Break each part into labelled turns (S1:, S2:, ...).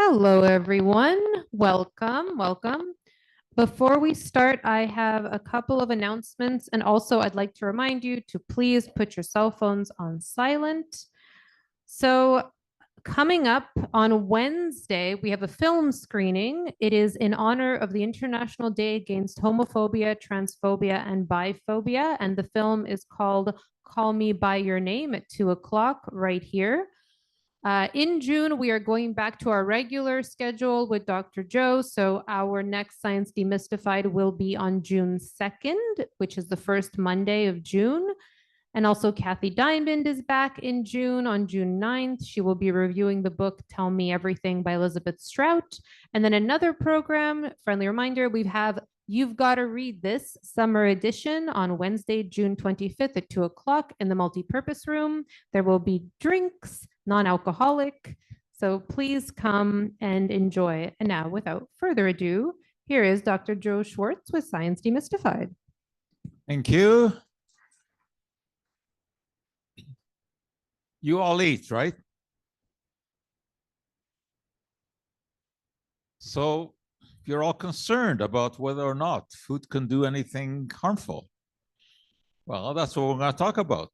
S1: Hello, everyone. Welcome, welcome. Before we start, I have a couple of announcements, and also I'd like to remind you to please put your cell phones on silent. So coming up on Wednesday, we have a film screening. It is in honor of the International Day Against Homophobia, Transphobia, and Biphobia, and the film is called Call Me By Your Name at 2 o'clock right here. In June, we are going back to our regular schedule with Dr. Joe. So our next Science Demystified will be on June 2nd, which is the first Monday of June. And also Kathy Diamond is back in June on June 9th. She will be reviewing the book Tell Me Everything by Elizabeth Strout. And then another program, friendly reminder, we have You've Got to Read This Summer Edition on Wednesday, June 25th at 2 o'clock in the multipurpose room. There will be drinks, non-alcoholic. So please come and enjoy. And now, without further ado, here is Dr. Joe Schwarcz with Science Demystified.
S2: Thank you. You all eat, right? So you're all concerned about whether or not food can do anything harmful. Well, that's what we're going to talk about.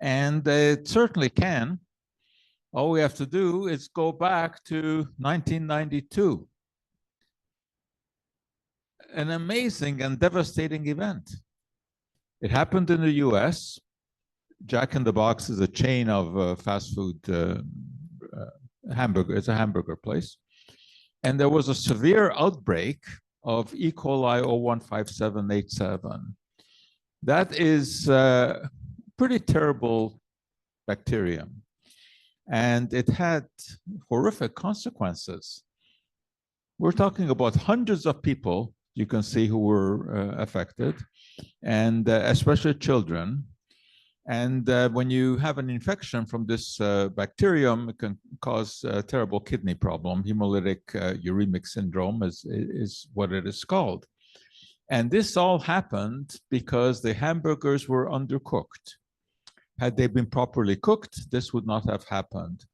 S2: And it certainly can. All we have to do is go back to 1992. An amazing and devastating event. It happened in the US. Jack in the Box is a chain of fast food hamburger. It's a hamburger place. And there was a severe outbreak of E. coli 015787. That is a pretty terrible bacterium. And it had horrific consequences. We're talking about hundreds of people, you can see, who were affected, and especially children. And when you have an infection from this bacterium, it can cause a terrible kidney problem. Hemolytic uremic syndrome is what it is called. And this all happened because the hamburgers were undercooked. Had they been properly cooked, this would not have happened.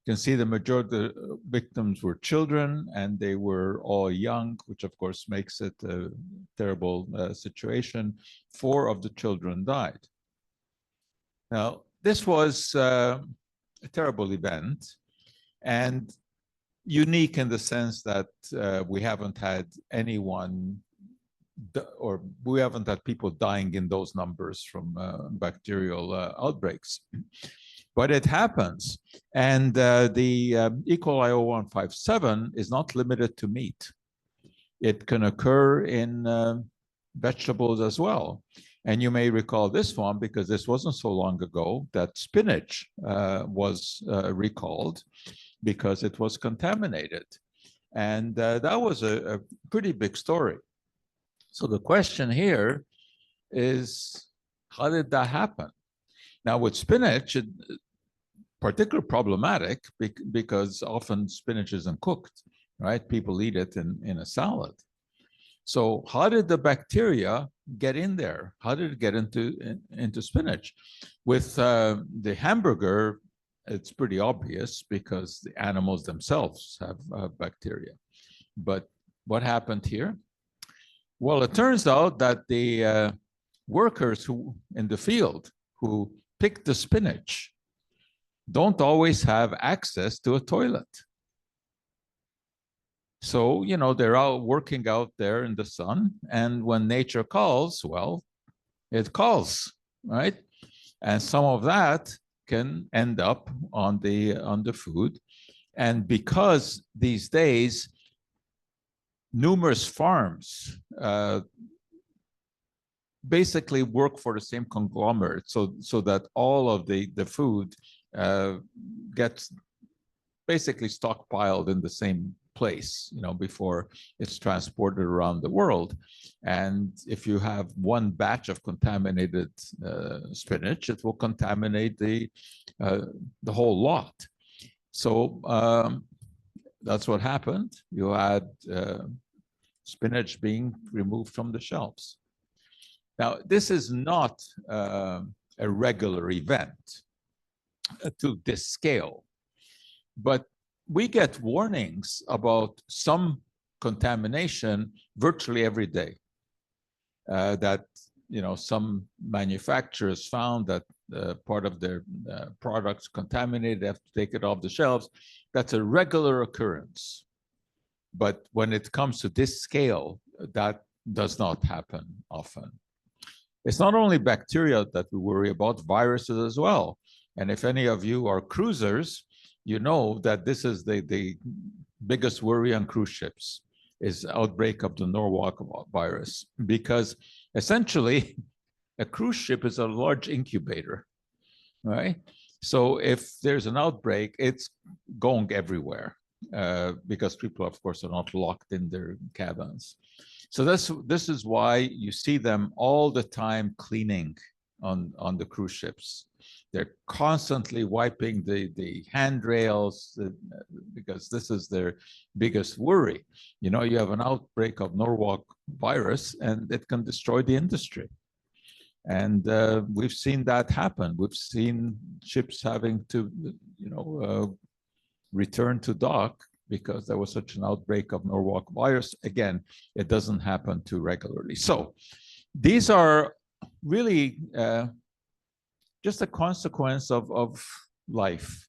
S2: You can see the majority of the victims were children, and they were all young, which of course makes it a terrible situation. 4 of the children died. Now, this was a terrible event and unique in the sense that we haven't had anyone, or we haven't had people dying in those numbers from bacterial outbreaks. But it happens. And the E. coli 0157 is not limited to meat. It can occur in vegetables as well. And you may recall this one because this wasn't so long ago that spinach was recalled because it was contaminated. And that was a pretty big story. So the question here is, how did that happen? Now with spinach, it's particularly problematic because often spinach isn't cooked, right? People eat it in a salad. So how did the bacteria get in there? How did it get into spinach? With the hamburger, it's pretty obvious because the animals themselves have bacteria. But what happened here? Well, it turns out that the workers who in the field who pick the spinach don't always have access to a toilet. So, you know, they're out working out there in the sun, and when nature calls, well, it calls, right? And some of that can end up on the food. And because these days, numerous farms basically work for the same conglomerate, so that all of the food gets basically stockpiled in the same place, you know, before it's transported around the world. And if you have one batch of contaminated spinach, it will contaminate the whole lot. So that's what happened. You had spinach being removed from the shelves. Now, this is not a regular event to this scale, but we get warnings about some contamination virtually every day. That, you know, some manufacturers found that part of their products contaminated, they have to take it off the shelves. That's a regular occurrence. But when it comes to this scale, that does not happen often. It's not only bacteria that we worry about, viruses as well. And if any of you are cruisers, you know that this is the biggest worry on cruise ships, is outbreak of the Norwalk virus, because essentially a cruise ship is a large incubator, right? So if there's an outbreak, it's going everywhere, because people, of course, are not locked in their cabins. So this is why you see them all the time cleaning on the cruise ships. They're constantly wiping the handrails, because this is their biggest worry. You know, you have an outbreak of Norwalk virus and it can destroy the industry. And we've seen that happen. We've seen ships having to, you know, return to dock because there was such an outbreak of Norwalk virus. Again, it doesn't happen too regularly. So these are really just a consequence of life.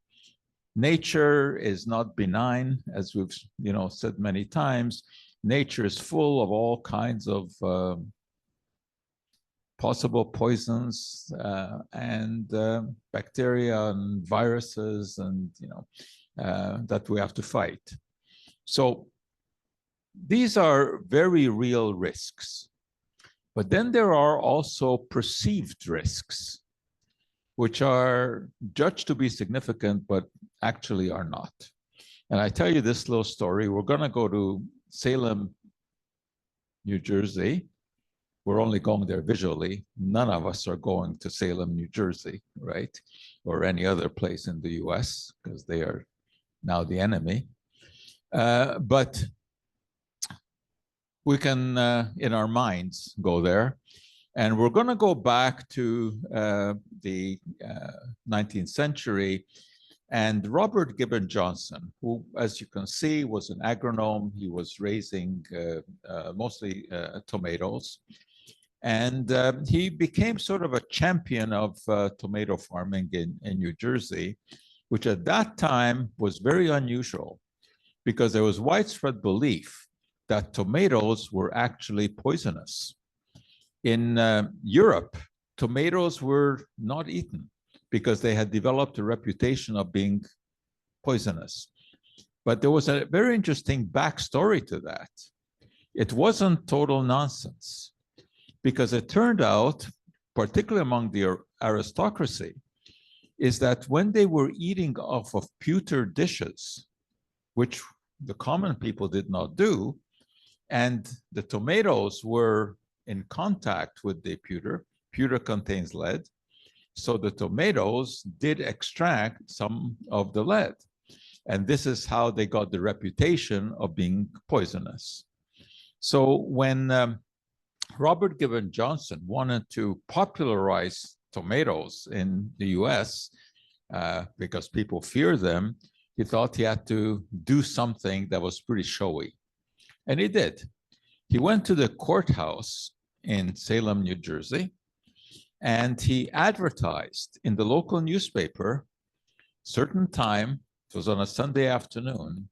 S2: Nature is not benign, as we've, you know, said many times. Nature is full of all kinds of possible poisons and bacteria and viruses, and, you know, that we have to fight. So these are very real risks. But then there are also perceived risks, which are judged to be significant, but actually are not. And I tell you this little story. We're going to go to Salem, New Jersey. We're only going there visually. None of us are going to Salem, New Jersey, right? Or any other place in the US, because they are now the enemy. But we can, in our minds, go there. And we're going to go back to the 19th century. And Robert Gibbon Johnson, who, as you can see, was an agronome. He was raising mostly tomatoes. And he became sort of a champion of tomato farming in New Jersey, which at that time was very unusual, because there was widespread belief that tomatoes were actually poisonous. In Europe, tomatoes were not eaten because they had developed a reputation of being poisonous. But there was a very interesting backstory to that. It wasn't total nonsense, because it turned out, particularly among the aristocracy, is that when they were eating off of pewter dishes, which the common people did not do, and the tomatoes were in contact with the pewter. Pewter contains lead. So the tomatoes did extract some of the lead. And this is how they got the reputation of being poisonous. So when Robert Gibbon Johnson wanted to popularize tomatoes in the US, because people fear them, he thought he had to do something that was pretty showy. And he did. He went to the courthouse in Salem, New Jersey, and he advertised in the local newspaper, certain time, it was on a Sunday afternoon,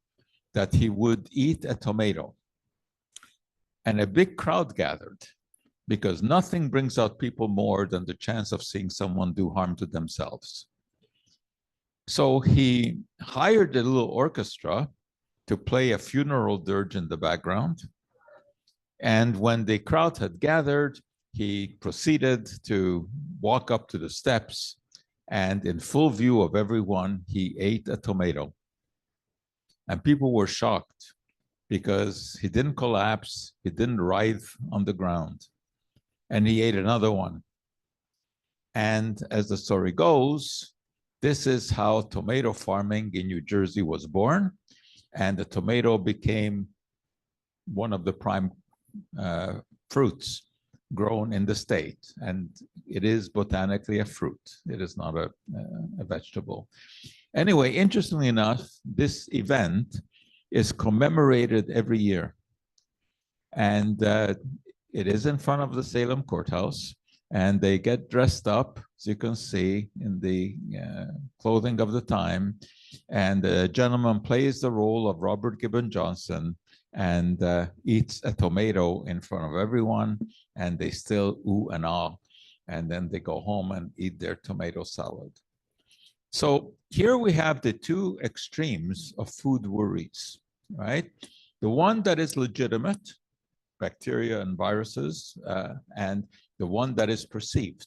S2: that he would eat a tomato. And a big crowd gathered, because nothing brings out people more than the chance of seeing someone do harm to themselves. So he hired a little orchestra to play a funeral dirge in the background. And when the crowd had gathered, he proceeded to walk up to the steps, and in full view of everyone, he ate a tomato. And people were shocked, because he didn't collapse, he didn't writhe on the ground, and he ate another one. And as the story goes, this is how tomato farming in New Jersey was born, and the tomato became one of the prime fruits grown in the state, and it is botanically a fruit. It is not a vegetable. Anyway, interestingly enough, this event is commemorated every year. And it is in front of the Salem courthouse. And they get dressed up, as you can see, in the clothing of the time. And the gentleman plays the role of Robert Gibbon Johnson and eats a tomato in front of everyone. And they still ooh and ah. And then they go home and eat their tomato salad. So here we have the two extremes of food worries, right? The one that is legitimate, bacteria and viruses, and the one that is perceived.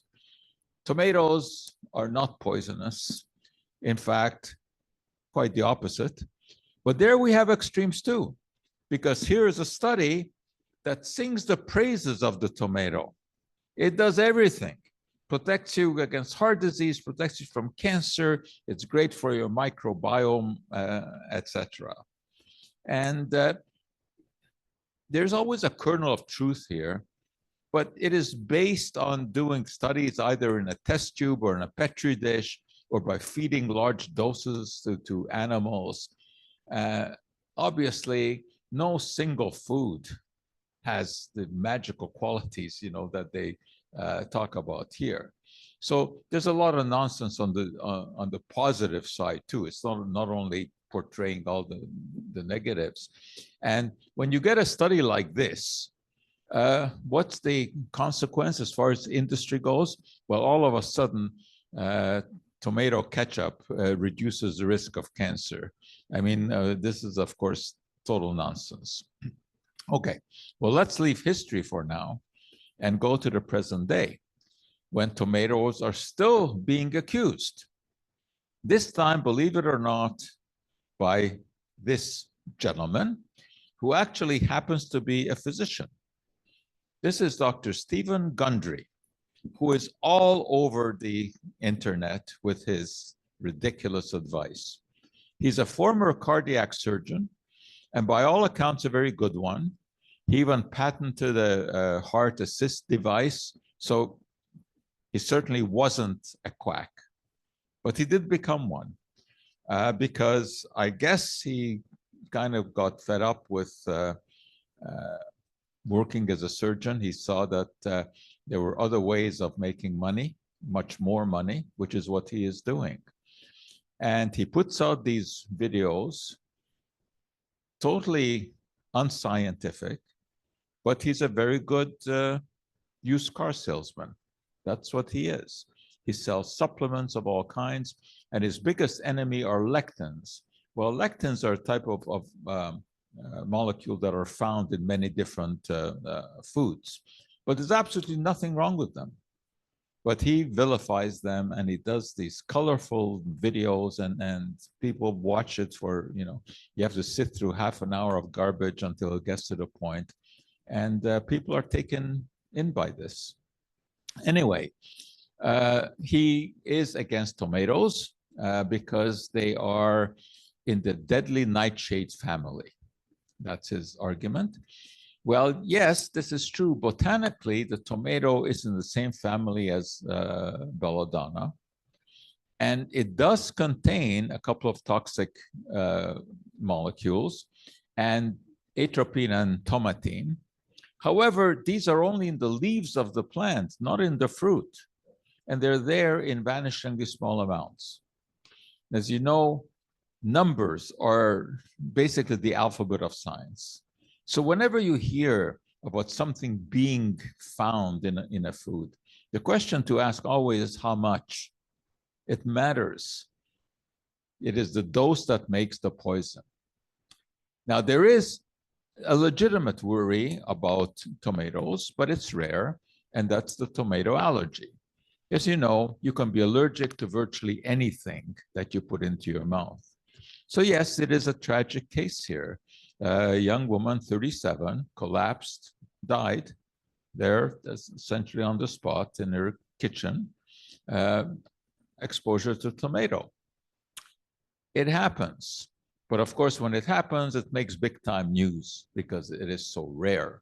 S2: Tomatoes are not poisonous. In fact, quite the opposite. But there we have extremes too, because here is a study that sings the praises of the tomato. It does everything. Protects you against heart disease, protects you from cancer. It's great for your microbiome, etc. And there's always a kernel of truth here, but it is based on doing studies either in a test tube or in a petri dish or by feeding large doses to animals. Obviously, no single food has the magical qualities, that they talk about here. So there's a lot of nonsense on the positive side too. It's not only portraying all the negatives. And when you get a study like this, what's the consequence as far as industry goes? Well, all of a sudden, tomato ketchup reduces the risk of cancer. I mean, this is, of course, total nonsense. Okay, well, let's leave history for now and go to the present day, when tomatoes are still being accused. This time, believe it or not, by this gentleman, who actually happens to be a physician. This is Dr. Stephen Gundry, who is all over the internet with his ridiculous advice. He's a former cardiac surgeon, and by all accounts, a very good one. He even patented a heart assist device, so he certainly wasn't a quack, but he did become one because I guess he kind of got fed up with working as a surgeon. He saw that there were other ways of making money, much more money, which is what he is doing. And he puts out these videos, totally unscientific, but he's a very good used car salesman. That's what he is. He sells supplements of all kinds, and his biggest enemy are lectins. Well, lectins are a type of molecule that are found in many different foods, but there's absolutely nothing wrong with them. But he vilifies them, and he does these colorful videos, and people watch it for, you have to sit through half an hour of garbage until it gets to the point. And people are taken in by this. Anyway, he is against tomatoes because they are in the deadly nightshade family. That's his argument. Well, yes, this is true. Botanically, the tomato is in the same family as belladonna. And it does contain a couple of toxic molecules, and atropine and tomatine. However, these are only in the leaves of the plant, not in the fruit. And they're there in vanishingly small amounts. As you know, numbers are basically the alphabet of science. So whenever you hear about something being found in a food, the question to ask always is how much. It matters. It is the dose that makes the poison. Now, there is a legitimate worry about tomatoes, but it's rare, and that's the tomato allergy. As you know, you can be allergic to virtually anything that you put into your mouth. So yes, it is a tragic case here. A young woman, 37, collapsed, died there, essentially on the spot in her kitchen, exposure to tomato. It happens. But of course, when it happens, it makes big time news because it is so rare.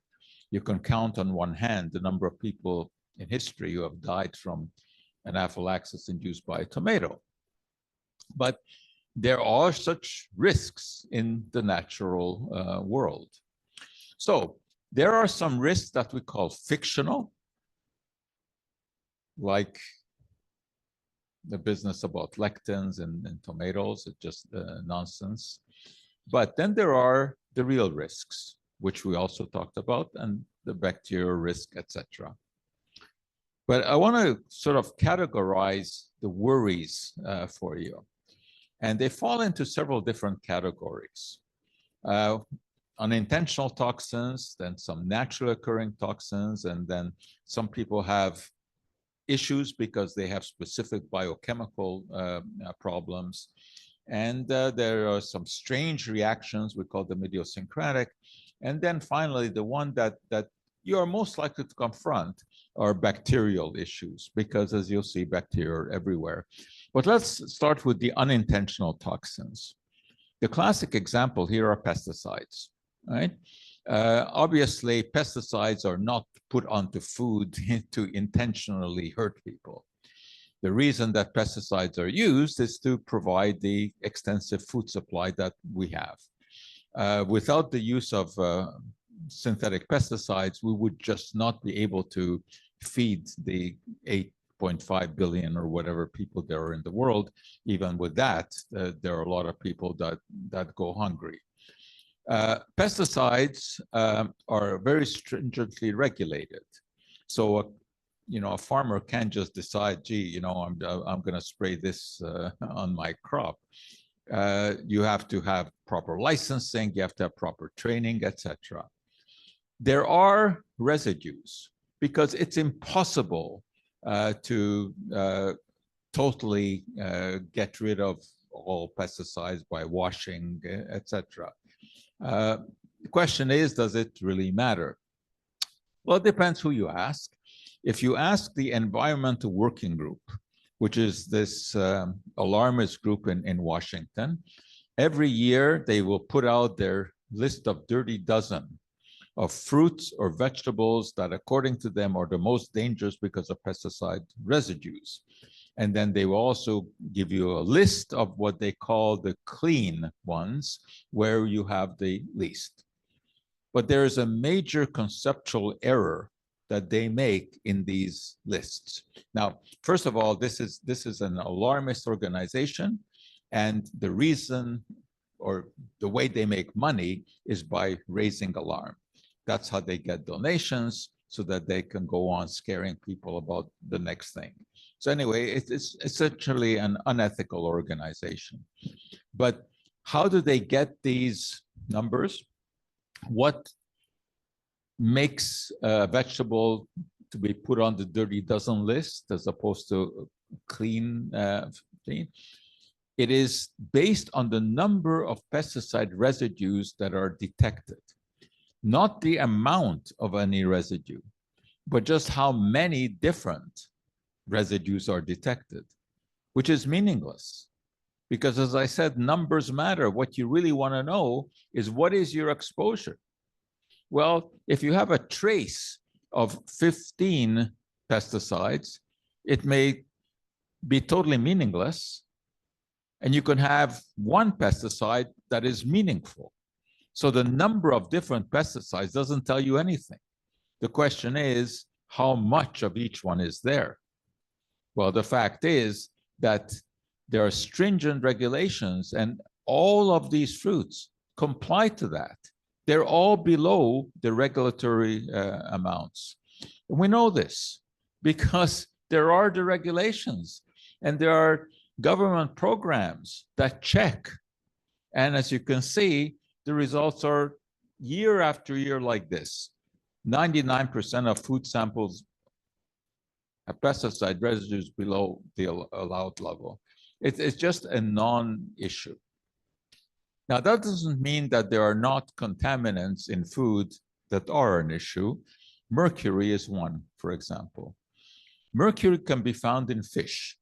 S2: You can count on one hand the number of people in history who have died from anaphylaxis induced by a tomato. But there are such risks in the natural world. So there are some risks that we call fictional, like the business about lectins and tomatoes. It's just nonsense. But then there are the real risks, which we also talked about, and the bacterial risk, etc. But I want to sort of categorize the worries for you. And they fall into several different categories. Unintentional toxins, then some naturally occurring toxins, and then some people have issues because they have specific biochemical problems. And there are some strange reactions, we call them idiosyncratic. And then finally, the one that you are most likely to confront are bacterial issues, because as you'll see, bacteria are everywhere. But let's start with the unintentional toxins. The classic example here are pesticides, right? Obviously, pesticides are not put onto food to intentionally hurt people. The reason that pesticides are used is to provide the extensive food supply that we have. Without the use of synthetic pesticides, we would just not be able to feed the 8.5 billion or whatever people there are in the world. Even with that, there are a lot of people that go hungry. Pesticides are very stringently regulated. So, a farmer can't just decide, gee, I'm going to spray this on my crop. You have to have proper licensing, you have to have proper training, etc. There are residues, because it's impossible to totally get rid of all pesticides by washing, etc. The question is, does it really matter? Well, it depends who you ask. If you ask the Environmental Working Group, which is this alarmist group in Washington, every year they will put out their list of dirty dozen of fruits or vegetables that, according to them, are the most dangerous because of pesticide residues. And then they will also give you a list of what they call the clean ones, where you have the least. But there is a major conceptual error that they make in these lists. Now, first of all, this is an alarmist organization, and the reason or the way they make money is by raising alarm. That's how they get donations, so that they can go on scaring people about the next thing. So anyway, it's essentially an unethical organization. But how do they get these numbers? What makes a vegetable to be put on the dirty dozen list as opposed to clean? It is based on the number of pesticide residues that are detected, not the amount of any residue, but just how many different residues are detected, which is meaningless. Because as I said, numbers matter. What you really want to know is, what is your exposure? Well, if you have a trace of 15 pesticides, it may be totally meaningless. And you can have one pesticide that is meaningful. So the number of different pesticides doesn't tell you anything. The question is, how much of each one is there? Well, the fact is that there are stringent regulations, and all of these fruits comply to that. They're all below the regulatory amounts. And we know this because there are the regulations, and there are government programs that check. And as you can see, the results are year after year like this. 99% of food samples have pesticide residues below the allowed level. It's just a non-issue. Now, that doesn't mean that there are not contaminants in food that are an issue. Mercury is one, for example. Mercury can be found in fish.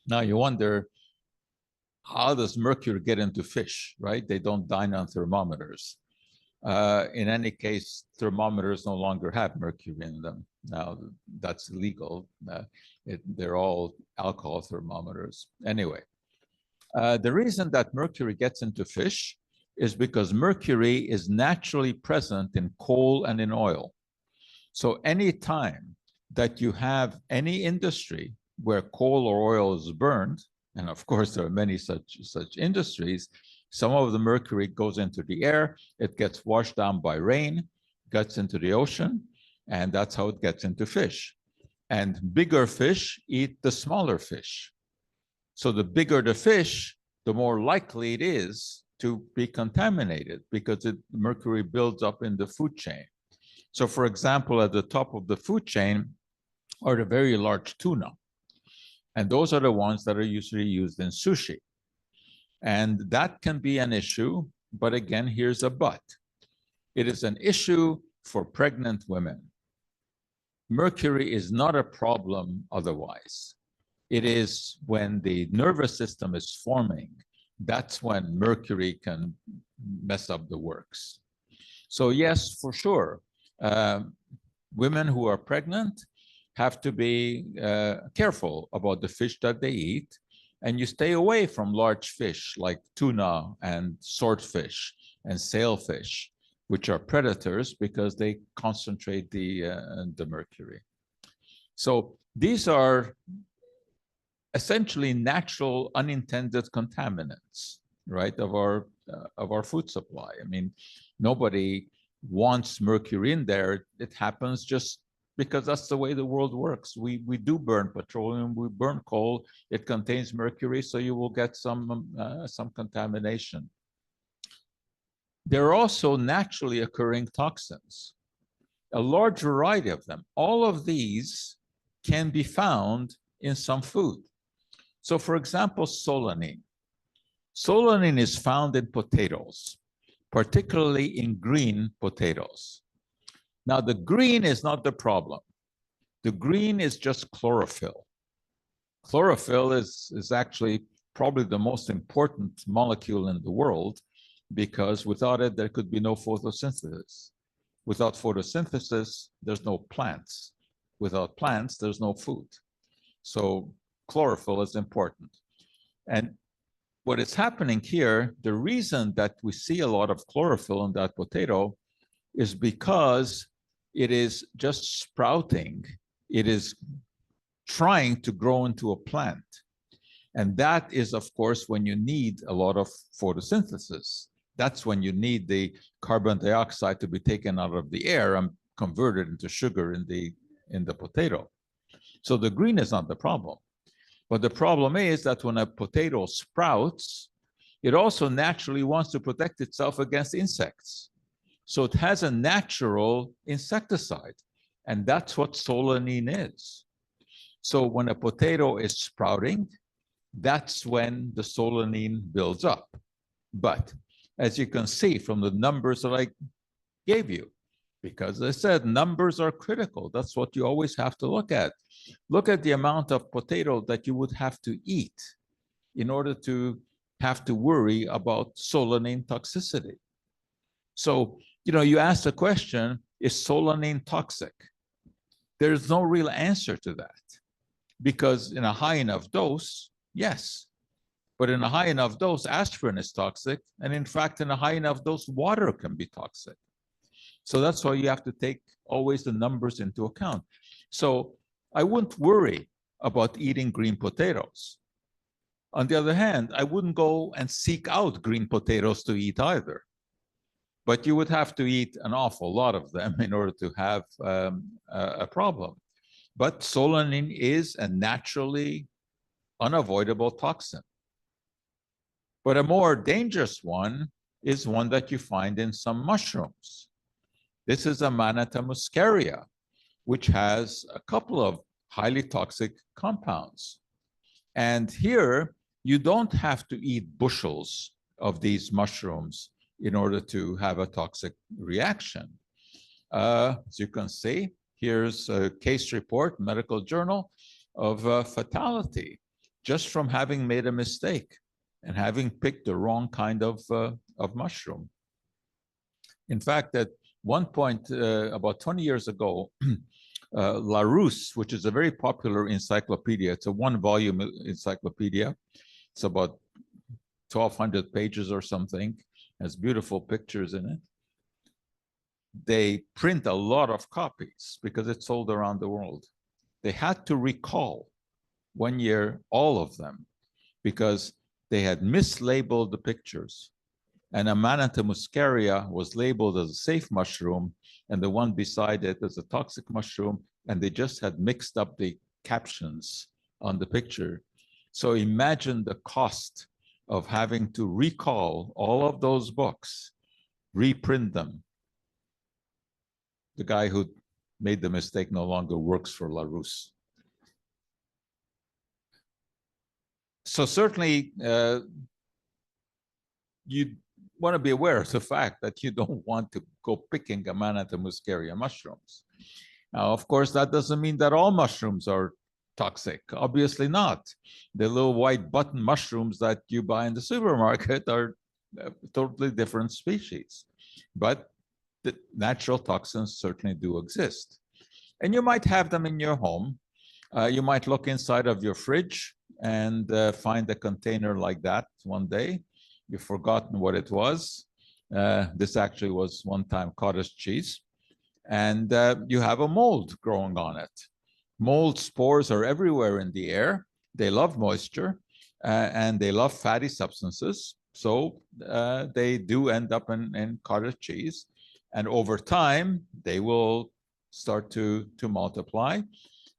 S2: Now, you wonder, how does mercury get into fish, right? They don't dine on thermometers. In any case, thermometers no longer have mercury in them. Now, that's illegal. They're all alcohol thermometers. Anyway, The reason that mercury gets into fish is because mercury is naturally present in coal and in oil. So any time that you have any industry where coal or oil is burned, and of course there are many such industries, some of the mercury goes into the air, it gets washed down by rain, gets into the ocean, and that's how it gets into fish. And bigger fish eat the smaller fish. So the bigger the fish, the more likely it is to be contaminated because mercury builds up in the food chain. So for example, at the top of the food chain are the very large tuna. And those are the ones that are usually used in sushi. And that can be an issue, but again, here's a but. It is an issue for pregnant women. Mercury is not a problem otherwise. It is when the nervous system is forming, that's when mercury can mess up the works. So yes, for sure, women who are pregnant have to be careful about the fish that they eat, and you stay away from large fish like tuna and swordfish and sailfish, which are predators because they concentrate the mercury. So these are essentially natural unintended contaminants, right, of our food supply. I mean, nobody wants mercury in there. It happens just because that's the way the world works. We do burn petroleum, we burn coal, it contains mercury, so you will get some contamination. There are also naturally occurring toxins, a large variety of them. All of these can be found in some food. So for example, solanine. Solanine is found in potatoes, particularly in green potatoes. Now, the green is not the problem. The green is just chlorophyll. Chlorophyll is actually probably the most important molecule in the world because without it, there could be no photosynthesis. Without photosynthesis, there's no plants. Without plants, there's no food. So chlorophyll is important. And what is happening here, the reason that we see a lot of chlorophyll in that potato is because it is just sprouting. It is trying to grow into a plant. And that is, of course, when you need a lot of photosynthesis. That's when you need the carbon dioxide to be taken out of the air and converted into sugar in the potato. So the green is not the problem. But the problem is that when a potato sprouts, it also naturally wants to protect itself against insects. So it has a natural insecticide, and that's what solanine is. So when a potato is sprouting, that's when the solanine builds up. But as you can see from the numbers that I gave you, because I said numbers are critical, that's what you always have to look at. Look at the amount of potato that you would have to eat in order to have to worry about solanine toxicity. So, you ask the question, is solanine toxic? There's no real answer to that because in a high enough dose, yes. But in a high enough dose, aspirin is toxic. And in fact, in a high enough dose, water can be toxic. So that's why you have to take always the numbers into account. So I wouldn't worry about eating green potatoes. On the other hand, I wouldn't go and seek out green potatoes to eat either. But you would have to eat an awful lot of them in order to have a problem. But solanine is a naturally unavoidable toxin. But a more dangerous one is one that you find in some mushrooms. This is Amanita muscaria, which has a couple of highly toxic compounds. And here, you don't have to eat bushels of these mushrooms in order to have a toxic reaction. As you can see, here's a case report, medical journal, of fatality just from having made a mistake and having picked the wrong kind of mushroom. In fact, at one point, about 20 years ago, Larousse, which is a very popular encyclopedia, it's a one-volume encyclopedia. It's about 1,200 pages or something, has beautiful pictures in it. They print a lot of copies because it's sold around the world. They had to recall 1 year all of them because they had mislabeled the pictures. And Amanita muscaria was labeled as a safe mushroom, and the one beside it as a toxic mushroom, and they just had mixed up the captions on the picture. So imagine the cost of having to recall all of those books, reprint them. The guy who made the mistake no longer works for Larousse. So certainly, you want to be aware of the fact that you don't want to go picking Amanita muscaria mushrooms. Now, of course, that doesn't mean that all mushrooms are toxic. Obviously not. The little white button mushrooms that you buy in the supermarket are totally different species. But the natural toxins certainly do exist. And you might have them in your home. You might look inside of your fridge and find a container like that one day. You've forgotten what it was. This actually was one time cottage cheese. And you have a mold growing on it. Mold spores are everywhere in the air. They love moisture and they love fatty substances. So they do end up in cottage cheese. And over time, they will start to multiply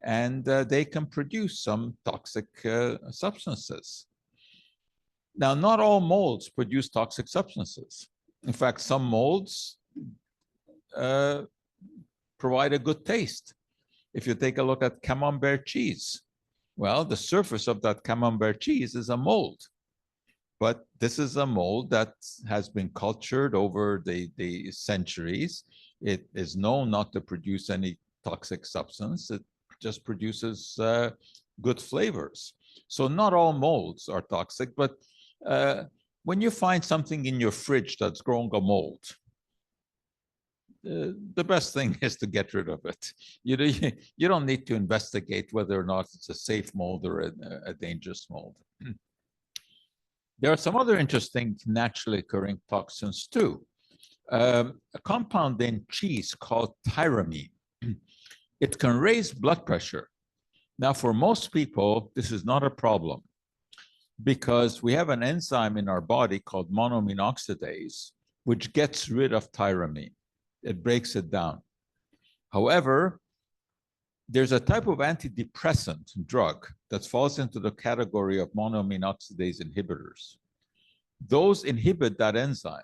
S2: and they can produce some toxic substances. Now, not all molds produce toxic substances. In fact, some molds provide a good taste. If you take a look at camembert cheese, well, the surface of that camembert cheese is a mold. But this is a mold that has been cultured over the centuries. It is known not to produce any toxic substance. It just produces good flavors. So not all molds are toxic, but when you find something in your fridge that's growing a mold, the best thing is to get rid of it. You don't need to investigate whether or not it's a safe mold or a dangerous mold. There are some other interesting naturally occurring toxins too. A compound in cheese called tyramine. It can raise blood pressure. Now, for most people, this is not a problem because we have an enzyme in our body called monoamine oxidase, which gets rid of tyramine. It breaks it down. However, there's a type of antidepressant drug that falls into the category of monoamine oxidase inhibitors. Those inhibit that enzyme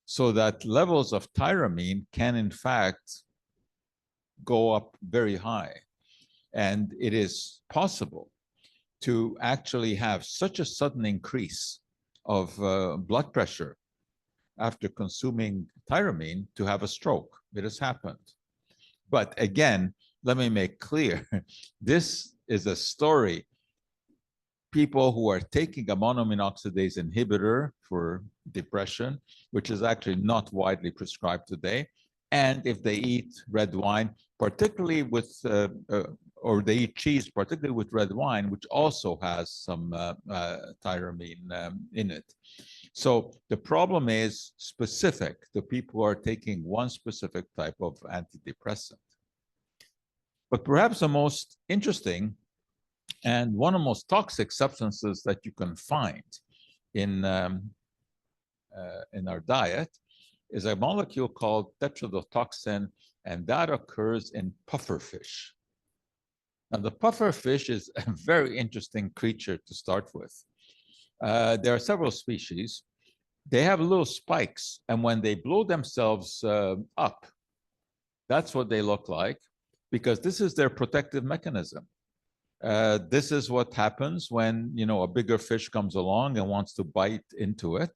S2: so that levels of tyramine can, in fact, go up very high. And it is possible to actually have such a sudden increase of blood pressure after consuming tyramine to have a stroke. It has happened. But again, let me make clear, this is a story. People who are taking a monoamine oxidase inhibitor for depression, which is actually not widely prescribed today, and if they eat red wine, particularly with, or they eat cheese, particularly with red wine, which also has some tyramine in it. So the problem is specific to people who are taking one specific type of antidepressant. But perhaps the most interesting and one of the most toxic substances that you can find in our diet is a molecule called tetrodotoxin, and that occurs in pufferfish. Now, the pufferfish is a very interesting creature to start with. There are several species. They have little spikes, and when they blow themselves up, that's what they look like, because this is their protective mechanism. This is what happens when, you know, a bigger fish comes along and wants to bite into it.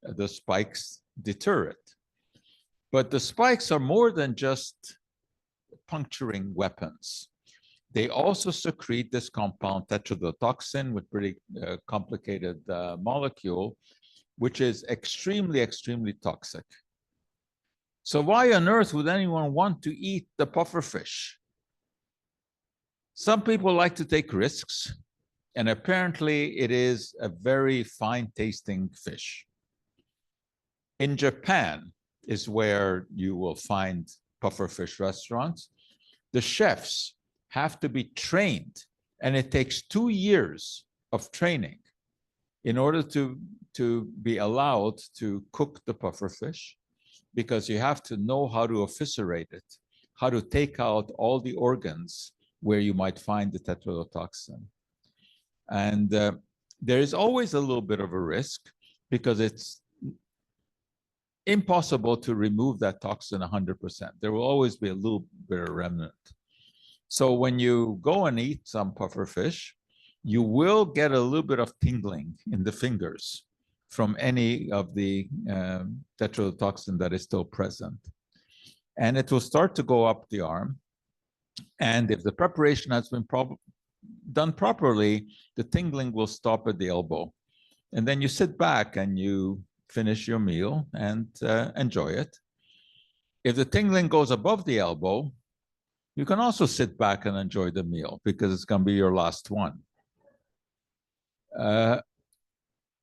S2: The spikes deter it. But the spikes are more than just puncturing weapons. They also secrete this compound tetrodotoxin with pretty complicated molecule, which is extremely, extremely toxic. So why on earth would anyone want to eat the pufferfish? Some people like to take risks. And apparently it is a very fine tasting fish. In Japan is where you will find pufferfish restaurants. The chefs have to be trained, and it takes 2 years of training in order to be allowed to cook the pufferfish, because you have to know how to eviscerate it, how to take out all the organs where you might find the tetrodotoxin. And there is always a little bit of a risk, because it's impossible to remove that toxin 100%. There will always be a little bit of remnant. So when you go and eat some pufferfish, you will get a little bit of tingling in the fingers from any of the tetrodotoxin that is still present. And it will start to go up the arm. And if the preparation has been done properly, the tingling will stop at the elbow. And then you sit back and you finish your meal and enjoy it. If the tingling goes above the elbow, you can also sit back and enjoy the meal, because it's going to be your last one.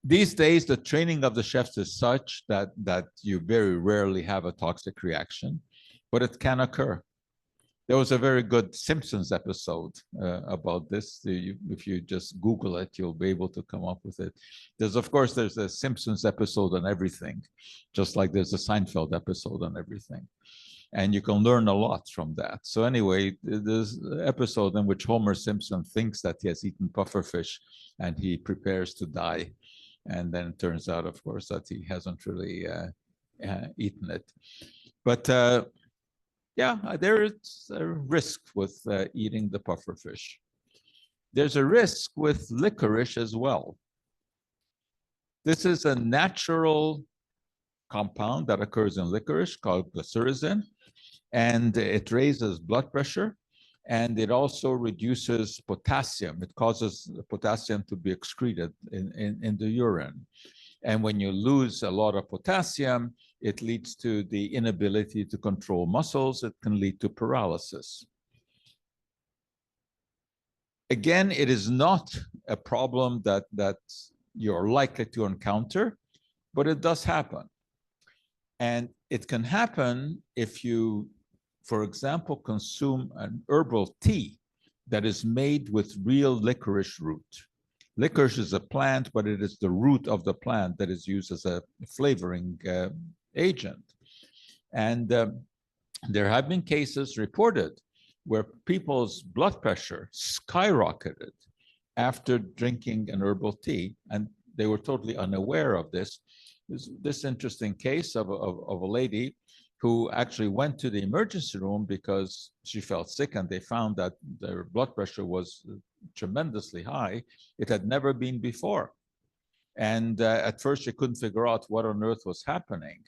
S2: These days, the training of the chefs is such that you very rarely have a toxic reaction, but it can occur. There was a very good Simpsons episode about this. If you just Google it, you'll be able to come up with it. Of course, there's a Simpsons episode on everything, just like there's a Seinfeld episode on everything. And you can learn a lot from that. So anyway, there's an episode in which Homer Simpson thinks that he has eaten pufferfish and he prepares to die. And then it turns out, of course, that he hasn't really eaten it. But yeah, there is a risk with eating the pufferfish. There's a risk with licorice as well. This is a natural compound that occurs in licorice called glycyrrhizin, and it raises blood pressure, and it also reduces potassium. It causes potassium to be excreted in the urine. And when you lose a lot of potassium, it leads to the inability to control muscles. It can lead to paralysis. Again, it is not a problem that you're likely to encounter, but it does happen. And it can happen if you, for example, consume an herbal tea that is made with real licorice root. Licorice is a plant, but it is the root of the plant that is used as a flavoring agent. And there have been cases reported where people's blood pressure skyrocketed after drinking an herbal tea, and they were totally unaware of this. This interesting case of a lady who actually went to the emergency room because she felt sick, and they found that their blood pressure was tremendously high. It had never been before. And at first she couldn't figure out what on earth was happening.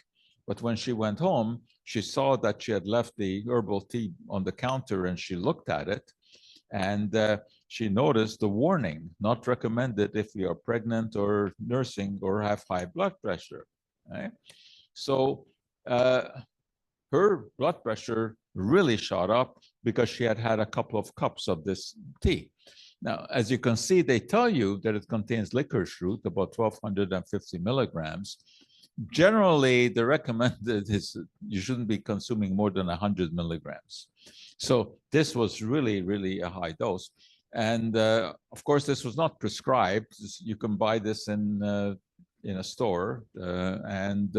S2: But when she went home, she saw that she had left the herbal tea on the counter, and she looked at it, and she noticed the warning, not recommended if you are pregnant or nursing or have high blood pressure. Right? So her blood pressure really shot up because she had had a couple of cups of this tea. Now, as you can see, they tell you that it contains licorice root, about 1,250 milligrams. Generally, the recommended is you shouldn't be consuming more than 100 milligrams. So this was really, really a high dose. And of course, this was not prescribed. You can buy this in a store, and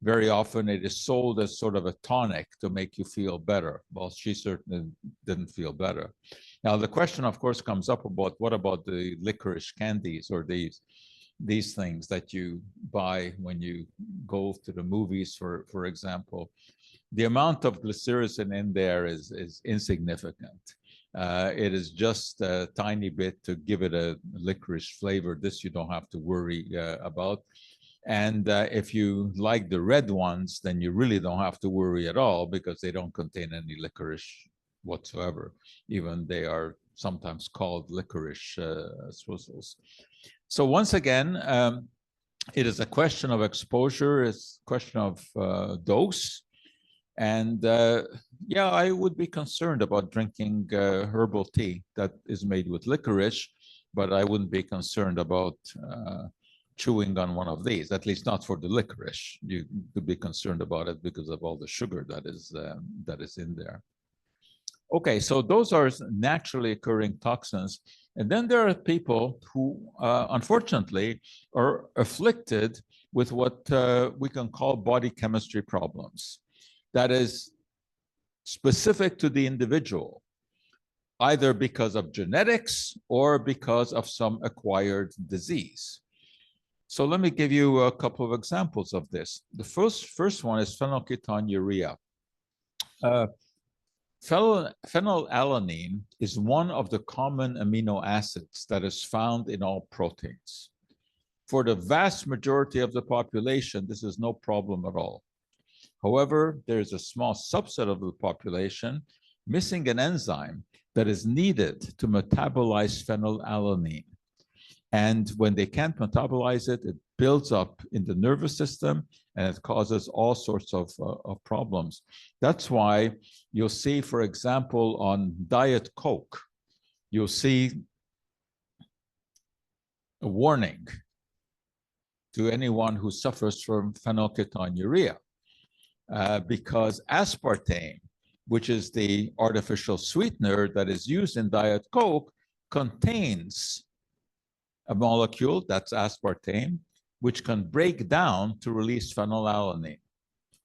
S2: very often it is sold as sort of a tonic to make you feel better. Well, she certainly didn't feel better. Now, the question, of course, comes up about what about the licorice candies or these things that you buy when you go to the movies, for example. The amount of glycyrrhizin in there is insignificant. It is just a tiny bit to give it a licorice flavor. This you don't have to worry about. And if you like the red ones, then you really don't have to worry at all, because they don't contain any licorice whatsoever. Even they are sometimes called licorice swizzles. So once again, it is a question of exposure. It's a question of dose. And yeah, I would be concerned about drinking herbal tea that is made with licorice, but I wouldn't be concerned about chewing on one of these, at least not for the licorice. You could be concerned about it because of all the sugar that is in there. Okay, so those are naturally occurring toxins. And then there are people who, unfortunately, are afflicted with what we can call body chemistry problems. That is specific to the individual, either because of genetics or because of some acquired disease. So let me give you a couple of examples of this. The first one is phenylketonuria. Phenylalanine is one of the common amino acids that is found in all proteins. For the vast majority of the population, this is no problem at all. However, there is a small subset of the population missing an enzyme that is needed to metabolize phenylalanine. And when they can't metabolize it, it builds up in the nervous system and it causes all sorts of problems. That's why you'll see, for example, on Diet Coke, you'll see a warning to anyone who suffers from phenylketonuria, because aspartame, which is the artificial sweetener that is used in Diet Coke, contains a molecule, that's aspartame, which can break down to release phenylalanine.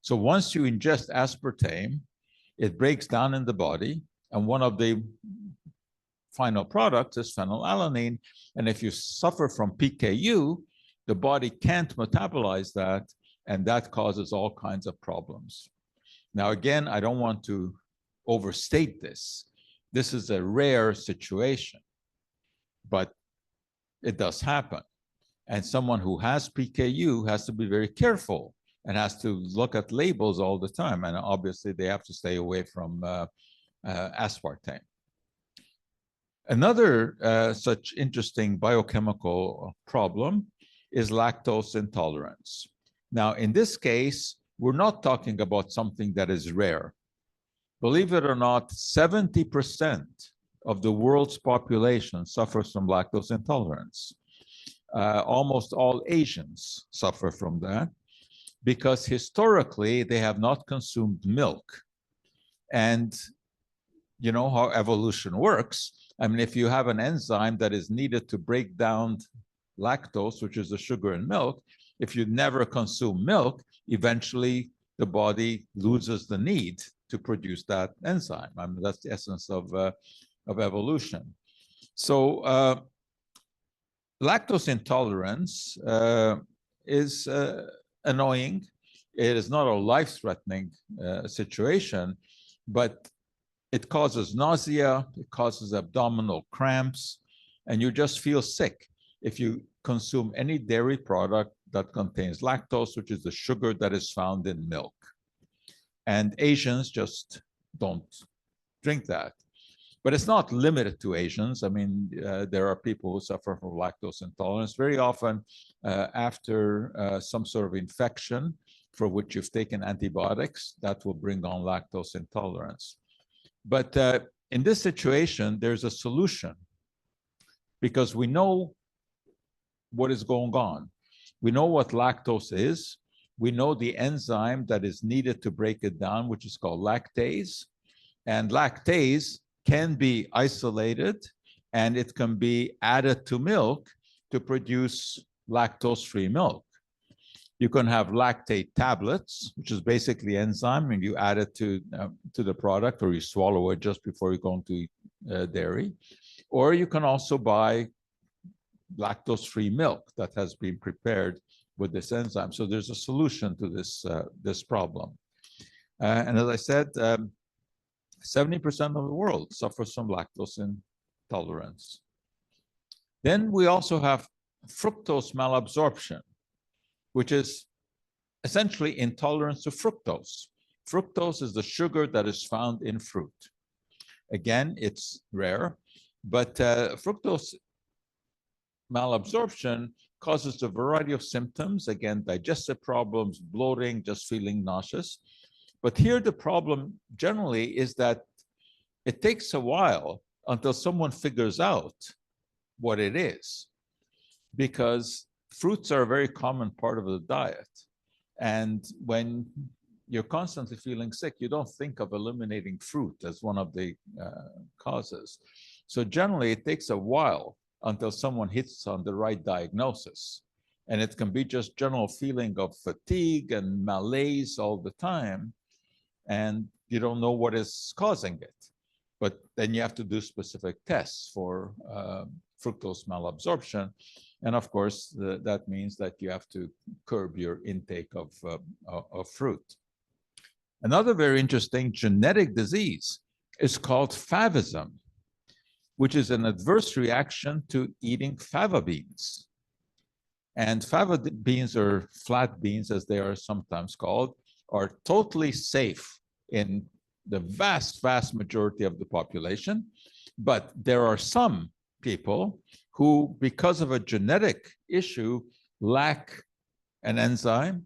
S2: So once you ingest aspartame, it breaks down in the body, and one of the final products is phenylalanine. And if you suffer from PKU, the body can't metabolize that, and that causes all kinds of problems. Now, again, I don't want to overstate this. This is a rare situation, but it does happen. And someone who has PKU has to be very careful and has to look at labels all the time. And obviously, they have to stay away from aspartame. Another such interesting biochemical problem is lactose intolerance. Now, in this case, we're not talking about something that is rare. Believe it or not, 70% of the world's population suffers from lactose intolerance. Almost all Asians suffer from that because historically they have not consumed milk. And you know how evolution works. I mean, if you have an enzyme that is needed to break down lactose, which is the sugar in milk, if you never consume milk, eventually the body loses the need to produce that enzyme. I mean, that's the essence of evolution. So lactose intolerance is annoying. It is not a life-threatening situation, but it causes nausea, it causes abdominal cramps, and you just feel sick if you consume any dairy product that contains lactose, which is the sugar that is found in milk. And Asians just don't drink that. But it's not limited to Asians. I mean, there are people who suffer from lactose intolerance very often after some sort of infection for which you've taken antibiotics, that will bring on lactose intolerance. But in this situation, there's a solution because we know what is going on. We know what lactose is. We know the enzyme that is needed to break it down, which is called lactase. And lactase can be isolated and it can be added to milk to produce lactose-free milk. You can have lactate tablets, which is basically enzyme, and you add it to the product, or you swallow it just before you go into dairy. Or you can also buy lactose-free milk that has been prepared with this enzyme. So there's a solution to this problem. And as I said, 70% of the world suffers from lactose intolerance. Then we also have fructose malabsorption, which is essentially intolerance to fructose. Fructose is the sugar that is found in fruit. Again, it's rare, but fructose malabsorption causes a variety of symptoms. Again, digestive problems, bloating, just feeling nauseous. But here the problem generally is that it takes a while until someone figures out what it is, because fruits are a very common part of the diet. And when you're constantly feeling sick, you don't think of eliminating fruit as one of the causes. So generally, it takes a while until someone hits on the right diagnosis. And it can be just general feeling of fatigue and malaise all the time, and you don't know what is causing it. But then you have to do specific tests for fructose malabsorption. And of course, that means that you have to curb your intake of fruit. Another very interesting genetic disease is called favism, which is an adverse reaction to eating fava beans. And fava beans, or flat beans as they are sometimes called, are totally safe in the vast, vast majority of the population. But there are some people who, because of a genetic issue, lack an enzyme.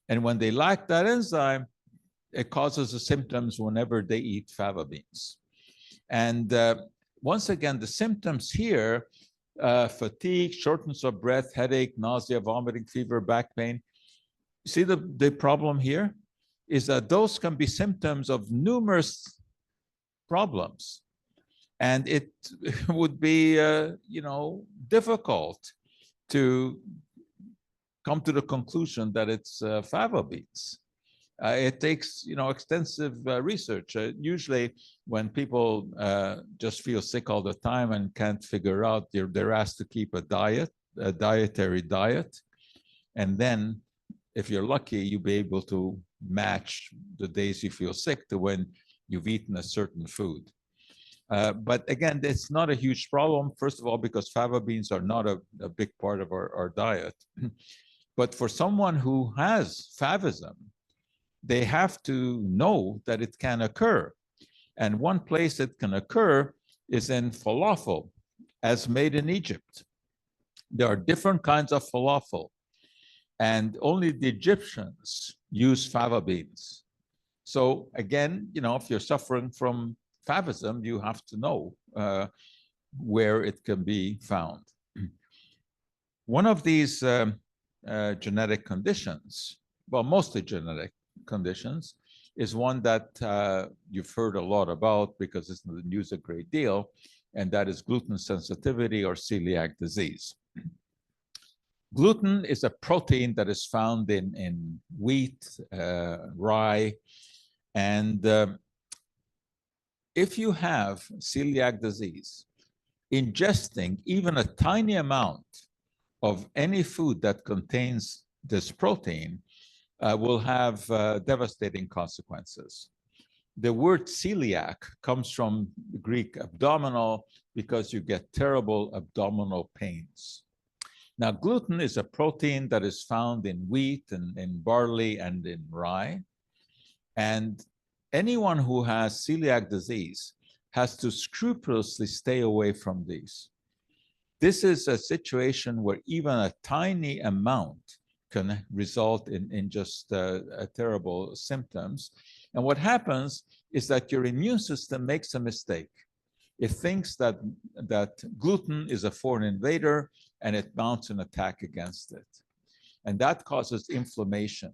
S2: And when they lack that enzyme, it causes the symptoms whenever they eat fava beans. And once again, the symptoms here, fatigue, shortness of breath, headache, nausea, vomiting, fever, back pain. See the problem here is that those can be symptoms of numerous problems. And it would be, difficult to come to the conclusion that it's fava beans. It takes, extensive research. Usually when people just feel sick all the time and can't figure out, they're asked to keep a dietary diet. And then if you're lucky, you'll be able to match the days you feel sick to when you've eaten a certain food. But again, it's not a huge problem, first of all, because fava beans are not a big part of our diet. But for someone who has favism, they have to know that it can occur. And one place it can occur is in falafel, as made in Egypt. There are different kinds of falafel, and only the Egyptians use fava beans. So again, if you're suffering from favism, you have to know where it can be found. One of these genetic conditions, well, mostly genetic conditions, is one that you've heard a lot about because it's in the news a great deal, and that is gluten sensitivity or celiac disease. Gluten is a protein that is found in wheat, rye, and if you have celiac disease, ingesting even a tiny amount of any food that contains this protein will have devastating consequences. The word celiac comes from the Greek abdominal because you get terrible abdominal pains. Now, gluten is a protein that is found in wheat and in barley and in rye. And anyone who has celiac disease has to scrupulously stay away from these. This is a situation where even a tiny amount can result in just terrible symptoms. And what happens is that your immune system makes a mistake. It thinks that gluten is a foreign invader and it mounts an attack against it. And that causes inflammation.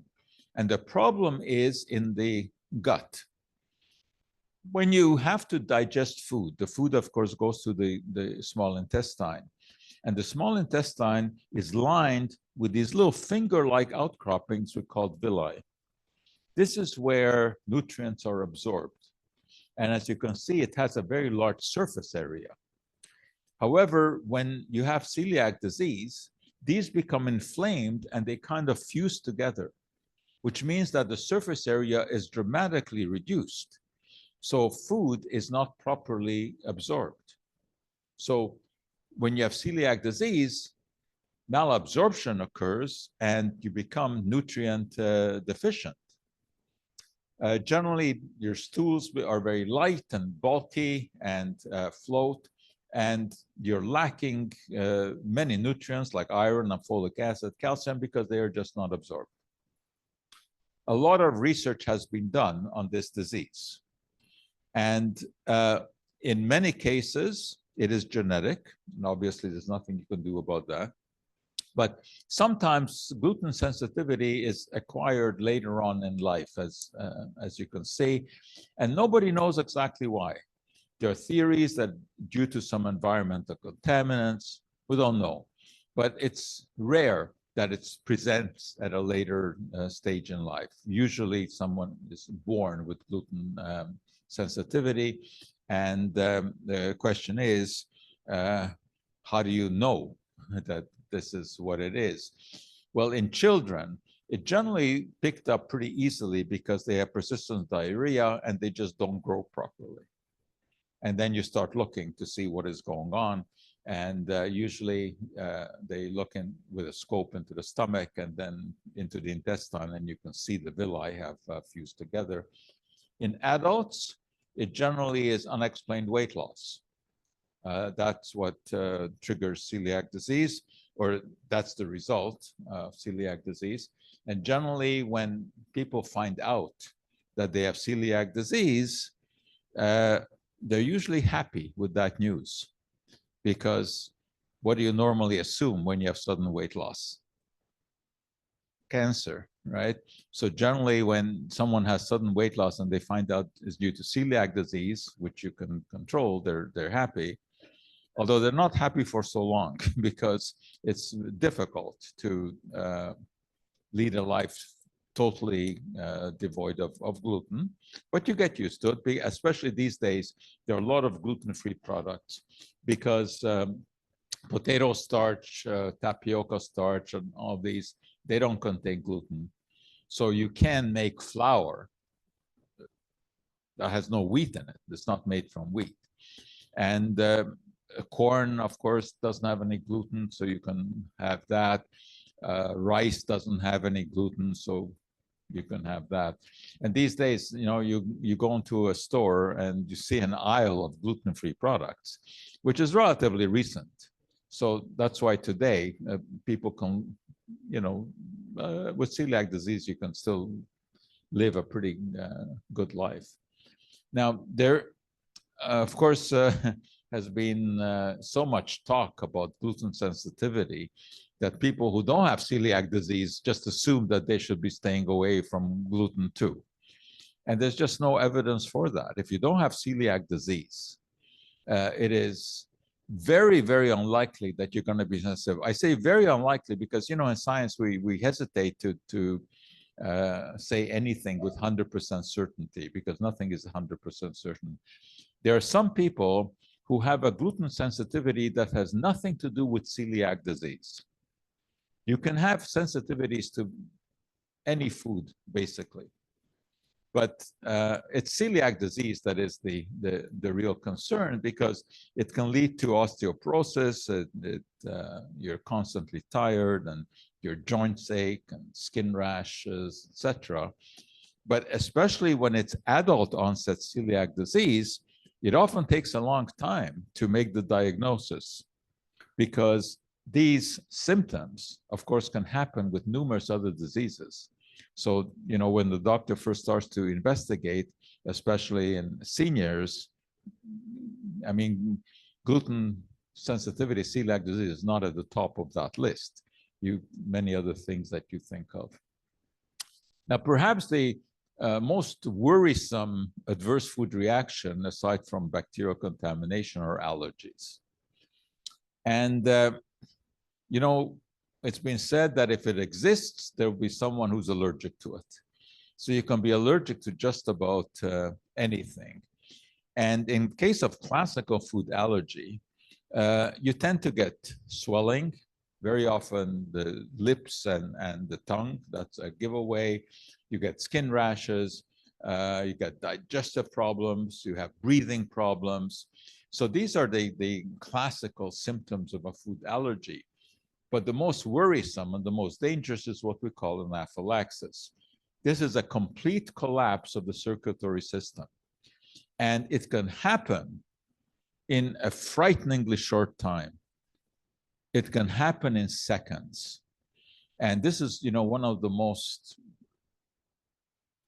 S2: And the problem is in the gut. When you have to digest food, the food, of course, goes to the small intestine. And the small intestine is lined with these little finger-like outcroppings we call villi. This is where nutrients are absorbed. And as you can see, it has a very large surface area. However, when you have celiac disease, these become inflamed and they kind of fuse together, which means that the surface area is dramatically reduced. So food is not properly absorbed. So when you have celiac disease, malabsorption occurs and you become nutrient deficient. Generally, your stools are very light and bulky and float, and you're lacking many nutrients like iron and folic acid, calcium, because they are just not absorbed. A lot of research has been done on this disease. And in many cases, It is genetic, and obviously there's nothing you can do about that. But sometimes gluten sensitivity is acquired later on in life, as you can see, and nobody knows exactly why. There are theories that due to some environmental contaminants, we don't know, but it's rare that it presents at a later stage in life. Usually someone is born with gluten sensitivity, and the question is, how do you know that this is what it is? Well, in children, it generally picked up pretty easily because they have persistent diarrhea and they just don't grow properly. And then you start looking to see what is going on. And usually they look in with a scope into the stomach and then into the intestine, and you can see the villi have fused together. In adults, it generally is unexplained weight loss. That's what triggers celiac disease, or that's the result of celiac disease. And generally, when people find out that they have celiac disease, they're usually happy with that news, because what do you normally assume when you have sudden weight loss? Cancer, right? So generally when someone has sudden weight loss and they find out it's due to celiac disease, which you can control, they're happy. Although they're not happy for so long because it's difficult to lead a life totally devoid of gluten, but you get used to it, especially these days. There are a lot of gluten-free products because potato starch, tapioca starch, and all these, they don't contain gluten. So you can make flour that has no wheat in it. It's not made from wheat. And corn, of course, doesn't have any gluten, so you can have that. Rice doesn't have any gluten, so you can have that. And these days, you know, you go into a store and you see an aisle of gluten-free products, which is relatively recent. So that's why today people can, you know, with celiac disease, you can still live a pretty good life. Now, there, of course, has been so much talk about gluten sensitivity that people who don't have celiac disease just assume that they should be staying away from gluten too. And there's just no evidence for that. If you don't have celiac disease, it is very, very unlikely that you're going to be sensitive. I say very unlikely because, you know, in science, we hesitate to say anything with 100% certainty because nothing is 100% certain. There are some people who have a gluten sensitivity that has nothing to do with celiac disease. You can have sensitivities to any food, basically. But it's celiac disease that is the real concern, because it can lead to osteoporosis. You're constantly tired, and your joints ache, and skin rashes, etc. But especially when it's adult onset celiac disease, it often takes a long time to make the diagnosis, because these symptoms, of course, can happen with numerous other diseases. So, you know, when the doctor first starts to investigate, especially in seniors, I mean, gluten sensitivity, celiac disease is not at the top of that list. Many other things that you think of. Now, perhaps the most worrisome adverse food reaction, aside from bacterial contamination, are allergies. And you know, it's been said that if it exists, there will be someone who's allergic to it. So you can be allergic to just about anything. And in case of classical food allergy, you tend to get swelling, very often the lips and the tongue, that's a giveaway. You get skin rashes, you get digestive problems, you have breathing problems. So these are the classical symptoms of a food allergy. But the most worrisome and the most dangerous is what we call anaphylaxis. This is a complete collapse of the circulatory system. And it can happen in a frighteningly short time. It can happen in seconds. And this is, you know, one of the most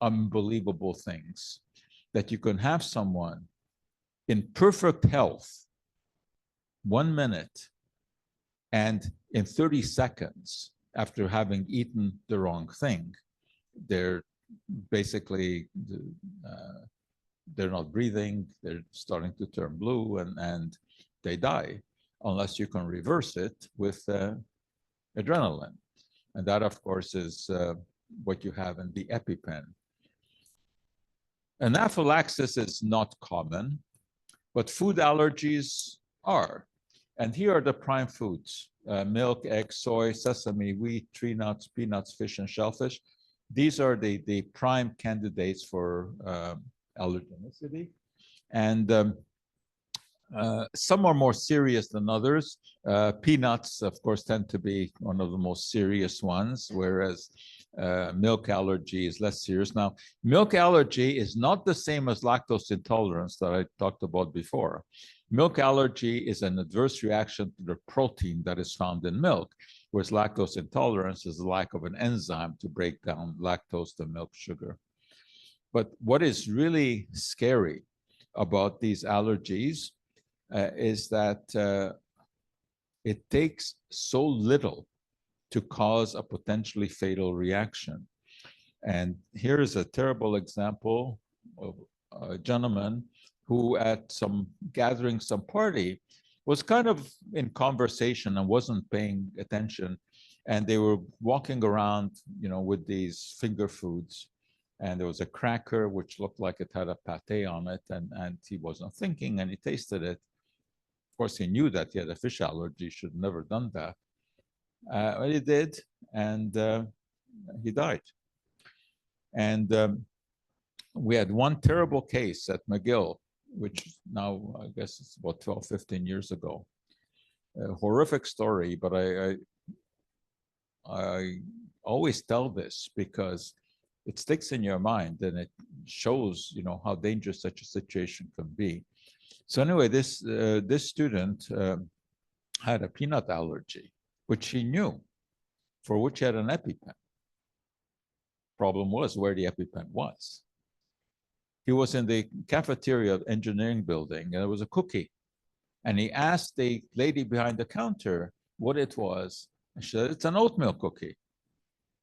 S2: unbelievable things, that you can have someone in perfect health 1 minute, and in 30 seconds, after having eaten the wrong thing, they're basically, they're not breathing, they're starting to turn blue, and they die, unless you can reverse it with adrenaline. And that, of course, is what you have in the EpiPen. Anaphylaxis is not common, but food allergies are. And here are the prime foods: milk, eggs, soy, sesame, wheat, tree nuts, peanuts, fish, and shellfish. These are the prime candidates for allergenicity. And some are more serious than others. Peanuts, of course, tend to be one of the most serious ones, whereas milk allergy is less serious. Now, milk allergy is not the same as lactose intolerance that I talked about before. Milk allergy is an adverse reaction to the protein that is found in milk, whereas lactose intolerance is the lack of an enzyme to break down lactose to milk sugar. But what is really scary about these allergies is that it takes so little to cause a potentially fatal reaction. And here is a terrible example of a gentleman who at some gathering, some party, was kind of in conversation and wasn't paying attention. And they were walking around, you know, with these finger foods. And there was a cracker which looked like it had a pate on it, and he wasn't thinking, and he tasted it. Of course, he knew that he had a fish allergy, should have never done that. But he did, and he died. And we had one terrible case at McGill, which now, I guess it's about 12, 15 years ago. A horrific story, but I always tell this because it sticks in your mind and it shows, you know, how dangerous such a situation can be. So anyway, this student had a peanut allergy, which he knew, for which he had an EpiPen. Problem was where the EpiPen was. He was in the cafeteria of engineering building, and there was a cookie. And he asked the lady behind the counter what it was. And she said, "It's an oatmeal cookie."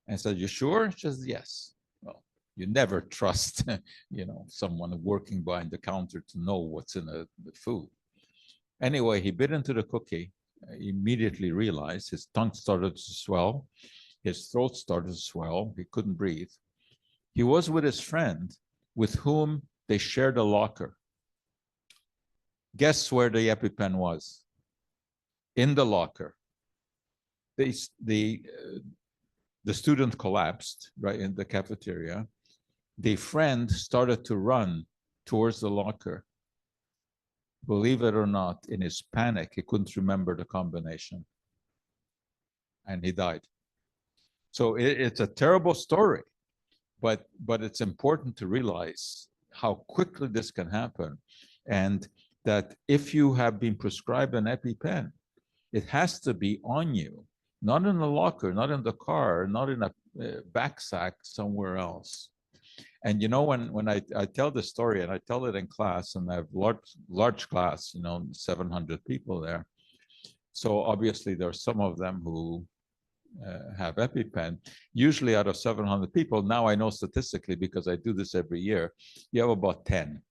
S2: And I said, "You sure?" She says, "Yes." Well, you never trust, you know, someone working behind the counter to know what's in the food. Anyway, he bit into the cookie. He immediately realized his tongue started to swell. His throat started to swell. He couldn't breathe. He was with his friend, with whom they shared a locker. Guess where the EpiPen was? In the locker. The student collapsed right in the cafeteria. The friend started to run towards the locker. Believe it or not, in his panic, he couldn't remember the combination. And he died. So it's a terrible story. But it's important to realize how quickly this can happen, and that if you have been prescribed an EpiPen, it has to be on you, not in the locker, not in the car, not in a backpack somewhere else. And you know, when I tell this story, and I tell it in class, and I have large class, you know, 700 people there. So obviously there are some of them who have EpiPen. Usually out of 700 people, now I know statistically because I do this every year, you have about 10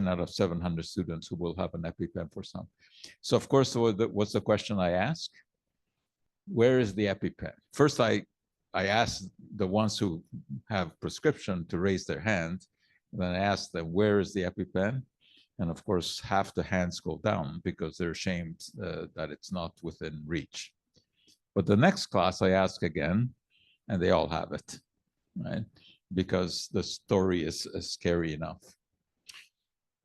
S2: out of 700 students who will have an EpiPen for some. So of course, what's the question I ask? Where is the EpiPen? First, I ask the ones who have prescription to raise their hand. And then I ask them, where is the EpiPen? And of course, half the hands go down because they're ashamed that it's not within reach. But the next class I ask again, and they all have it, right? Because the story is scary enough.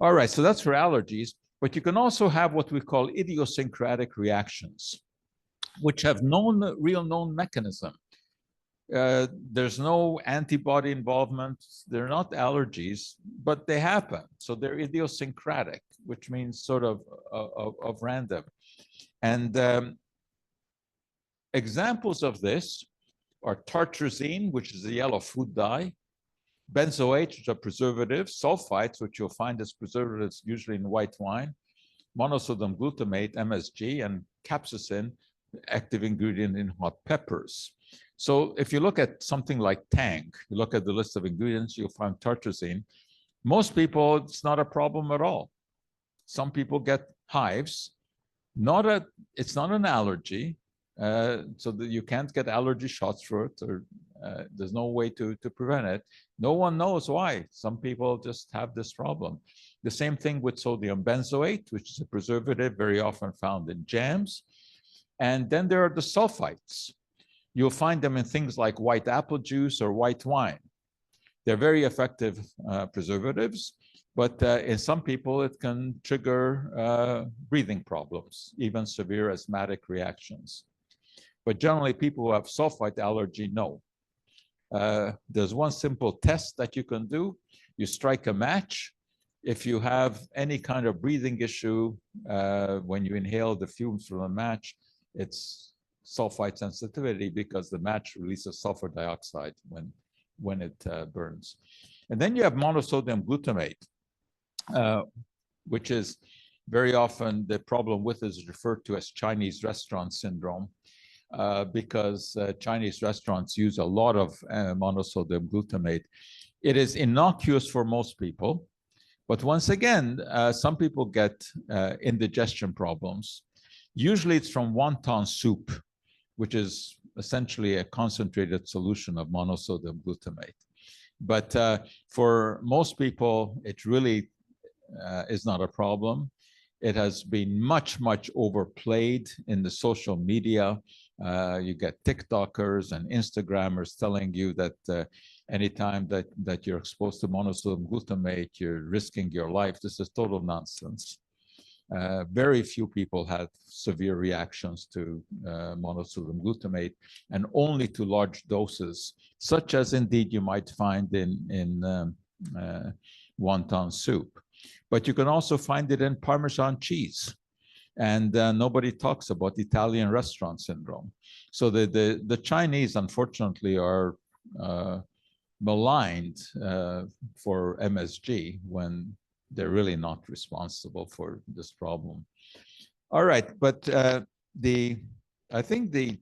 S2: All right, so that's for allergies, but you can also have what we call idiosyncratic reactions, which have real known mechanism. There's no antibody involvement. They're not allergies, but they happen. So they're idiosyncratic, which means sort of random. And examples of this are tartrazine, which is a yellow food dye, benzoates, which are preservatives, sulfites, which you'll find as preservatives usually in white wine, monosodium glutamate, MSG, and capsaicin, active ingredient in hot peppers. So if you look at something like Tang, you look at the list of ingredients, you'll find tartrazine. Most people, it's not a problem at all. Some people get hives. It's not an allergy, so that you can't get allergy shots for it, or there's no way to prevent it. No one knows why. Some people just have this problem. The same thing with sodium benzoate, which is a preservative very often found in jams. And then there are the sulfites. You'll find them in things like white apple juice or white wine. They're very effective preservatives, but in some people it can trigger breathing problems, even severe asthmatic reactions. But generally, people who have sulfite allergy know. There's one simple test that you can do. You strike a match. If you have any kind of breathing issue when you inhale the fumes from a match, it's sulfite sensitivity, because the match releases sulfur dioxide when it burns. And then you have monosodium glutamate, which is very often the problem with is referred to as Chinese restaurant syndrome, because Chinese restaurants use a lot of monosodium glutamate. It is innocuous for most people, but once again, some people get indigestion problems. Usually it's from wonton soup, which is essentially a concentrated solution of monosodium glutamate. But for most people, it really is not a problem. It has been much, much overplayed in the social media. You get TikTokers and Instagrammers telling you that anytime that you're exposed to monosodium glutamate, you're risking your life. This is total nonsense. Very few people had severe reactions to monosodium glutamate, and only to large doses, such as indeed you might find in wonton soup. But you can also find it in Parmesan cheese. And nobody talks about Italian restaurant syndrome. So the Chinese, unfortunately, are maligned for MSG when they're really not responsible for this problem. All right, but I think the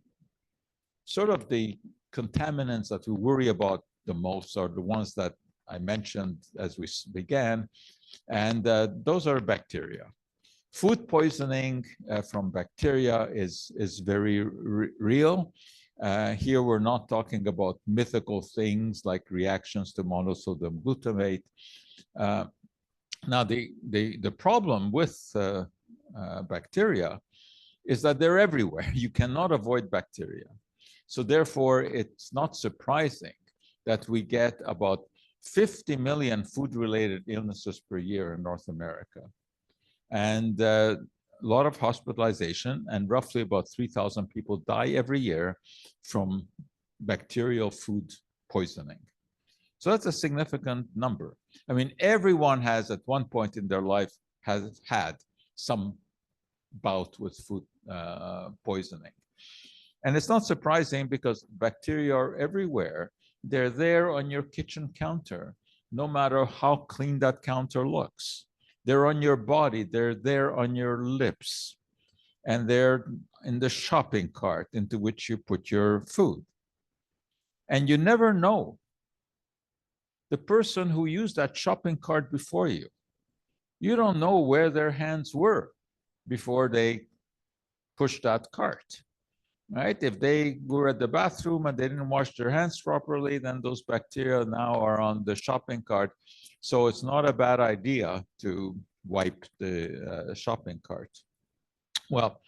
S2: sort of the contaminants that we worry about the most are the ones that I mentioned as we began, and those are bacteria. Food poisoning from bacteria is very real. Here we're not talking about mythical things like reactions to monosodium glutamate. Now, the problem with bacteria is that they're everywhere. You cannot avoid bacteria. So therefore, it's not surprising that we get about 50 million food-related illnesses per year in North America. And a lot of hospitalization, and roughly about 3,000 people die every year from bacterial food poisoning. So that's a significant number. I mean, everyone has at one point in their life has had some bout with food poisoning. And it's not surprising because bacteria are everywhere. They're there on your kitchen counter, no matter how clean that counter looks. They're on your body, they're there on your lips, and they're in the shopping cart into which you put your food. And you never know. The person who used that shopping cart before you, you don't know where their hands were before they pushed that cart, right? If they were at the bathroom and they didn't wash their hands properly, then those bacteria now are on the shopping cart. So it's not a bad idea to wipe the shopping cart. Well,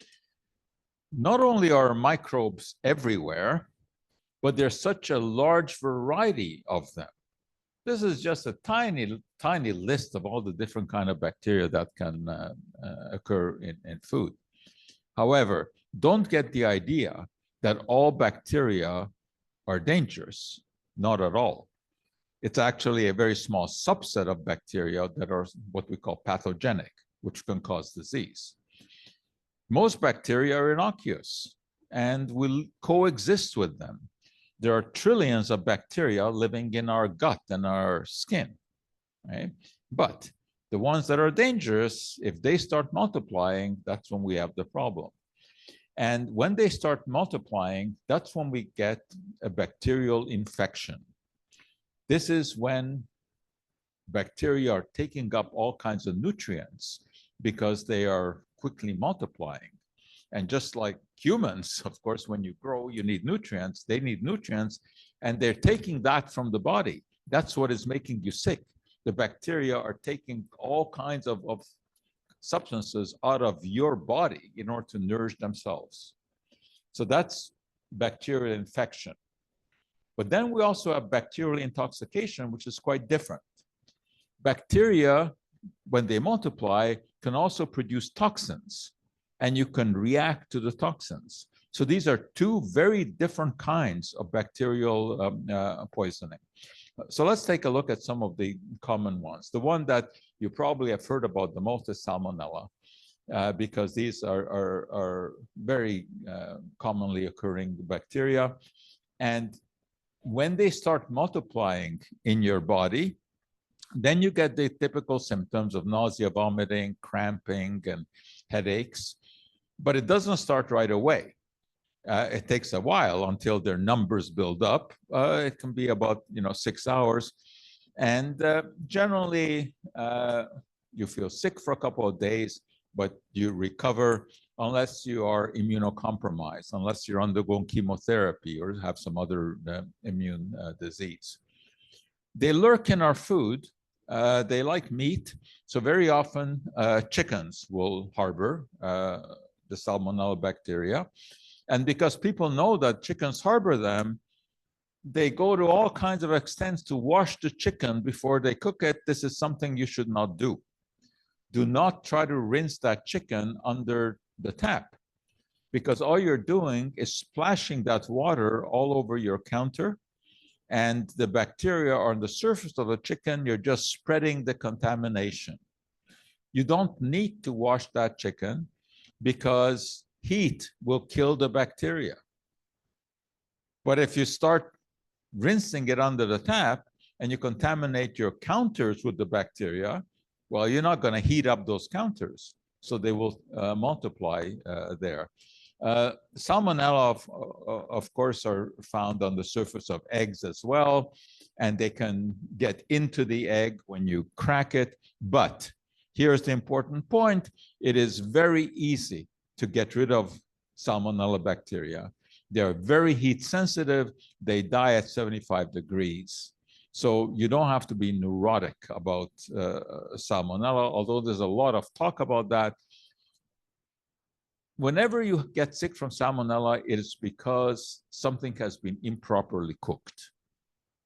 S2: not only are microbes everywhere, but there's such a large variety of them. This is just a tiny, tiny list of all the different kinds of bacteria that can occur in food. However, don't get the idea that all bacteria are dangerous. Not at all. It's actually a very small subset of bacteria that are what we call pathogenic, which can cause disease. Most bacteria are innocuous and will coexist with them. There are trillions of bacteria living in our gut and our skin, right? But The ones that are dangerous, if they start multiplying, that's when we have the problem. And when they start multiplying, that's when we get a bacterial infection. This is when bacteria are taking up all kinds of nutrients because they are quickly multiplying. And just like humans, of course, when you grow, you need nutrients, they need nutrients, and they're taking that from the body. That's what is making you sick. The bacteria are taking all kinds of substances out of your body in order to nourish themselves. So that's bacterial infection. But then we also have bacterial intoxication, which is quite different. Bacteria, when they multiply, can also produce toxins, and you can react to the toxins. So these are two very different kinds of bacterial poisoning. So let's take a look at some of the common ones. The one that you probably have heard about the most is Salmonella, because these are very commonly occurring bacteria. And when they start multiplying in your body, then you get the typical symptoms of nausea, vomiting, cramping, and headaches. But it doesn't start right away. It takes a while until their numbers build up. It can be about 6 hours. And generally, you feel sick for a couple of days, but you recover unless you are immunocompromised, unless you're undergoing chemotherapy or have some other immune disease. They lurk in our food. They like meat. So very often, chickens will harbor the Salmonella bacteria. And because people know that chickens harbor them, they go to all kinds of extents to wash the chicken before they cook it. This is something you should not do. Do not try to rinse that chicken under the tap, because all you're doing is splashing that water all over your counter, and the bacteria are on the surface of the chicken. You're just spreading the contamination. You don't need to wash that chicken because heat will kill the bacteria. But if you start rinsing it under the tap and you contaminate your counters with the bacteria, well, you're not going to heat up those counters, so they will multiply there. Salmonella, of course, are found on the surface of eggs as well, and they can get into the egg when you crack it. But here's the important point. It is very easy to get rid of Salmonella bacteria. They're very heat sensitive. They die at 75 degrees. So you don't have to be neurotic about Salmonella, although there's a lot of talk about that. Whenever you get sick from Salmonella, it is because something has been improperly cooked,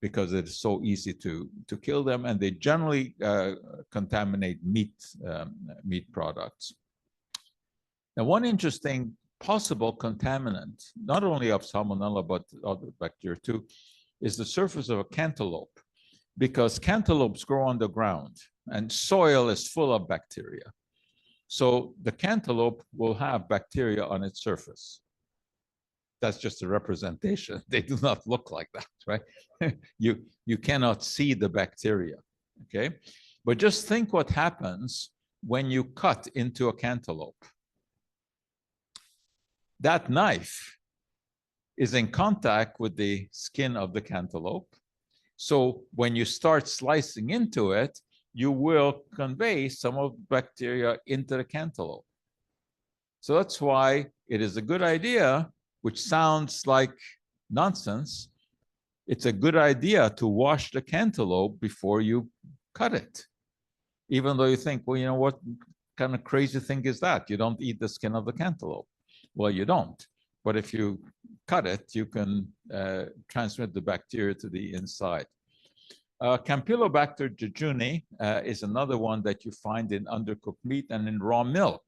S2: because it's so easy to kill them, and they generally contaminate meat products. Now, one interesting possible contaminant, not only of Salmonella, but other bacteria too, is the surface of a cantaloupe, because cantaloupes grow on the ground and soil is full of bacteria. So the cantaloupe will have bacteria on its surface. That's just a representation. They do not look like that, right? You cannot see the bacteria, okay? But just think what happens when you cut into a cantaloupe. That knife is in contact with the skin of the cantaloupe. So when you start slicing into it, you will convey some of the bacteria into the cantaloupe. So that's why it is a good idea, which sounds like nonsense. It's a good idea to wash the cantaloupe before you cut it. Even though you think, well, you know, what kind of crazy thing is that? You don't eat the skin of the cantaloupe. Well, you don't. But if you cut it, you can transmit the bacteria to the inside. Campylobacter jejuni is another one that you find in undercooked meat and in raw milk,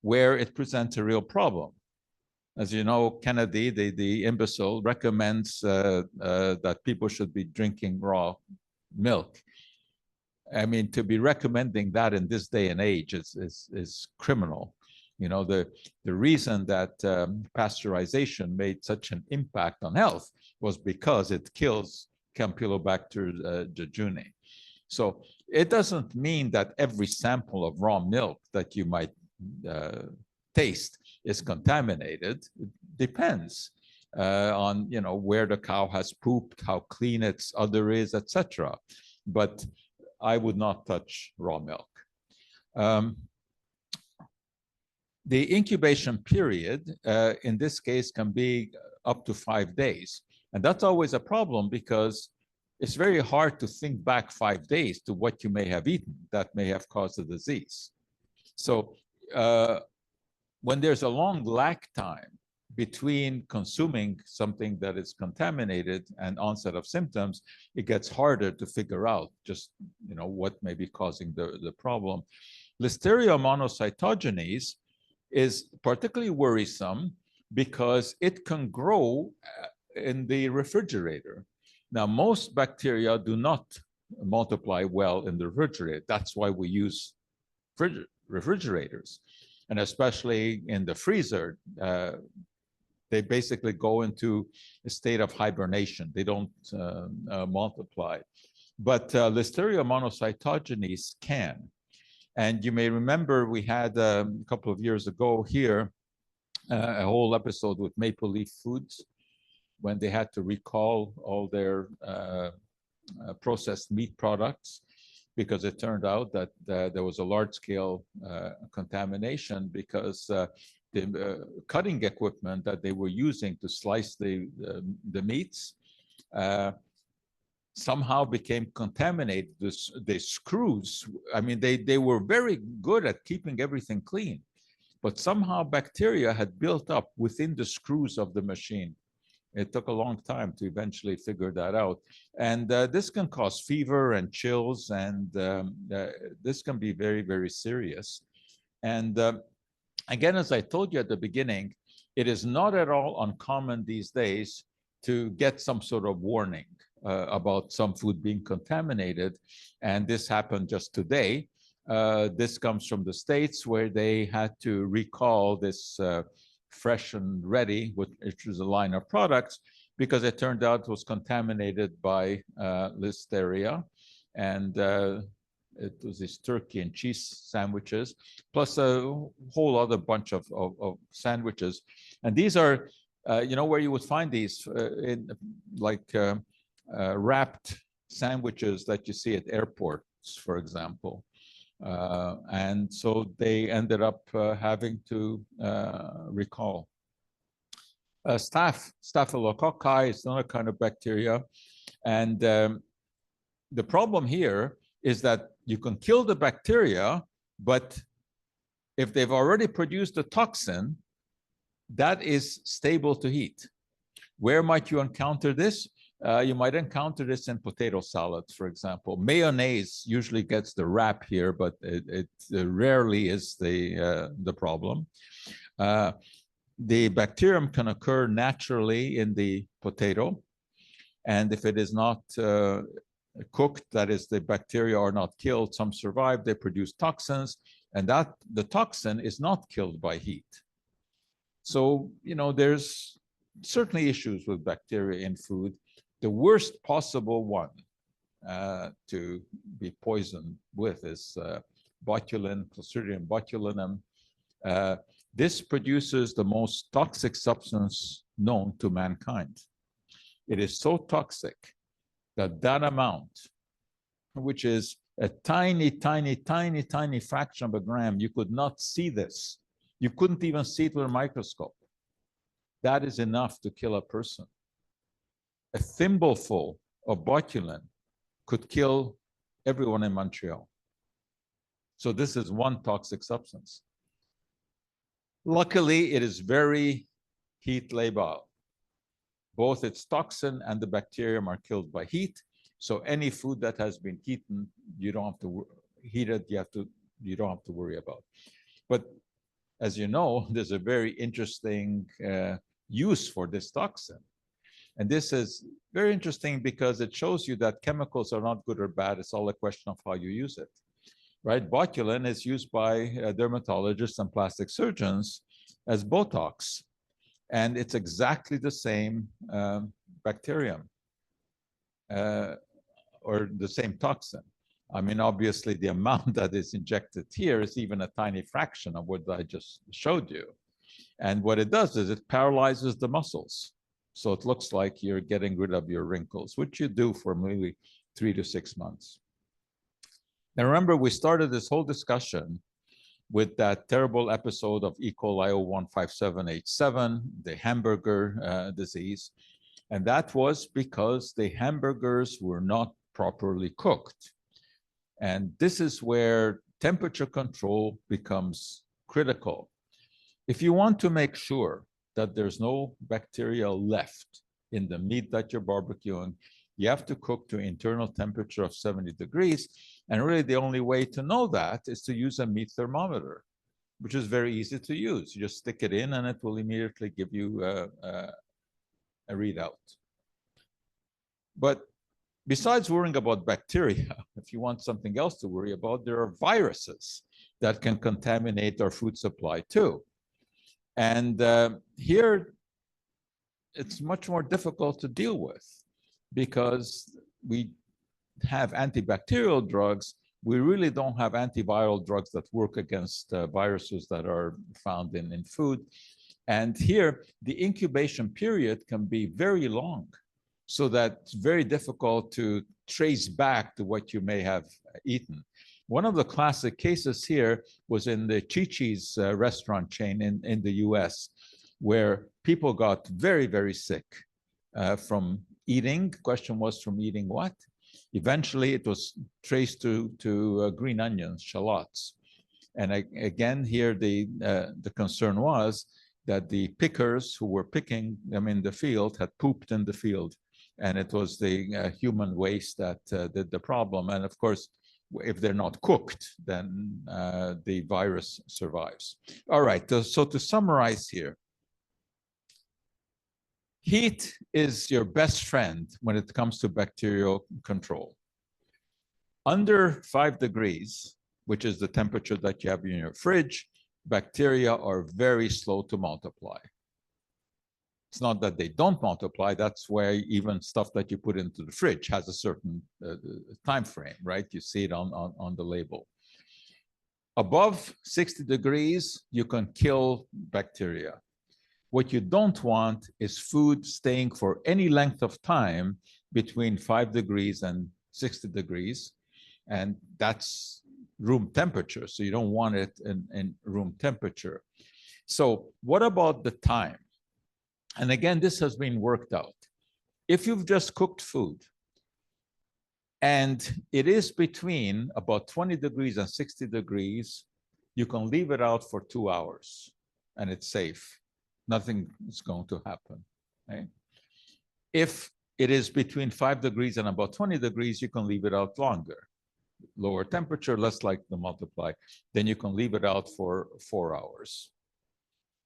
S2: where it presents a real problem. As you know, Kennedy, the imbecile, recommends that people should be drinking raw milk. I mean, to be recommending that in this day and age is criminal. You know, the reason that pasteurization made such an impact on health was because it kills Campylobacter jejuni. So It doesn't mean that every sample of raw milk that you might taste is contaminated. It depends on where the cow has pooped, how clean its udder is, etc. But I would not touch raw milk. The incubation period in this case can be up to 5 days. And that's always a problem because it's very hard to think back 5 days to what you may have eaten that may have caused the disease. So when there's a long lag time between consuming something that is contaminated and onset of symptoms, it gets harder to figure out just what may be causing the problem. Listeria monocytogenes is particularly worrisome because it can grow in the refrigerator. Now, most bacteria do not multiply well in the refrigerator. That's why we use refrigerators. And especially in the freezer, they basically go into a state of hibernation. They don't multiply. But Listeria monocytogenes can. And you may remember we had a couple of years ago here a whole episode with Maple Leaf Foods when they had to recall all their processed meat products because it turned out that there was a large-scale contamination because the cutting equipment that they were using to slice the meats somehow became contaminated. The screws, I mean, they were very good at keeping everything clean, but somehow bacteria had built up within the screws of the machine. It took a long time to eventually figure that out. And this can cause fever and chills, and this can be very, very serious. And again, as I told you at the beginning, it is not at all uncommon these days to get some sort of warning about some food being contaminated. And this happened just today. This comes from the States where they had to recall this Fresh and Ready, which is a line of products, because it turned out it was contaminated by Listeria. And it was these turkey and cheese sandwiches, plus a whole other bunch of sandwiches. And these are, where you would find these in like wrapped sandwiches that you see at airports, for example. And so they ended up having to recall. Staphylococci is another kind of bacteria. And the problem here is that you can kill the bacteria, but if they've already produced a toxin, that is stable to heat. Where might you encounter this? You might encounter this in potato salads, for example. Mayonnaise usually gets the rap here, but it rarely is the problem. The bacterium can occur naturally in the potato. And if it is not cooked, that is, the bacteria are not killed, some survive, they produce toxins, and that the toxin is not killed by heat. So, there's certainly issues with bacteria in food. The worst possible one to be poisoned with is botulin, Clostridium botulinum. This produces the most toxic substance known to mankind. It is so toxic that amount, which is a tiny, tiny, tiny, tiny fraction of a gram, you could not see this. You couldn't even see it with a microscope. That is enough to kill a person. A thimbleful of botulin could kill everyone in Montreal. So this is one toxic substance. Luckily, it is very heat labile. Both its toxin and the bacterium are killed by heat. So any food that has been heated, you don't have to heat it. You don't have to worry about. But as you know, there's a very interesting use for this toxin. And this is very interesting because it shows you that chemicals are not good or bad. It's all a question of how you use it, right? Botulin is used by dermatologists and plastic surgeons as Botox. And it's exactly the same bacterium or the same toxin. I mean, obviously, the amount that is injected here is even a tiny fraction of what I just showed you. And what it does is it paralyzes the muscles. So it looks like you're getting rid of your wrinkles, which you do for maybe 3 to 6 months. Now, remember, we started this whole discussion with that terrible episode of E. coli 015787, the hamburger disease. And that was because the hamburgers were not properly cooked. And this is where temperature control becomes critical. If you want to make sure that there's no bacteria left in the meat that you're barbecuing, you have to cook to internal temperature of 70 degrees. And really the only way to know that is to use a meat thermometer, which is very easy to use. You just stick it in and it will immediately give you a readout. But besides worrying about bacteria, if you want something else to worry about, there are viruses that can contaminate our food supply too. And here, it's much more difficult to deal with because we have antibacterial drugs. We really don't have antiviral drugs that work against viruses that are found in food. And here, the incubation period can be very long, so that it's very difficult to trace back to what you may have eaten. One of the classic cases here was in the Chi-Chi's restaurant chain in the US, where people got very, very sick from eating. Question was, from eating what? Eventually, it was traced to green onions, shallots. And again, here the concern was that the pickers who were picking them in the field had pooped in the field. And it was the human waste that did the problem. And of course, if they're not cooked, then the virus survives. All right, so to summarize here, heat is your best friend when it comes to bacterial control. Under 5 degrees, which is the temperature that you have in your fridge, bacteria are very slow to multiply. It's not that they don't multiply. That's why even stuff that you put into the fridge has a certain time frame, right? You see it on the label. Above 60 degrees, you can kill bacteria. What you don't want is food staying for any length of time between 5 degrees and 60 degrees. And that's room temperature. So you don't want it in room temperature. So what about the time? And again, this has been worked out. If you've just cooked food and it is between about 20 degrees and 60 degrees, you can leave it out for 2 hours and it's safe. Nothing is going to happen. Right? If it is between 5 degrees and about 20 degrees, you can leave it out longer. Lower temperature, less likely to multiply. Then you can leave it out for 4 hours.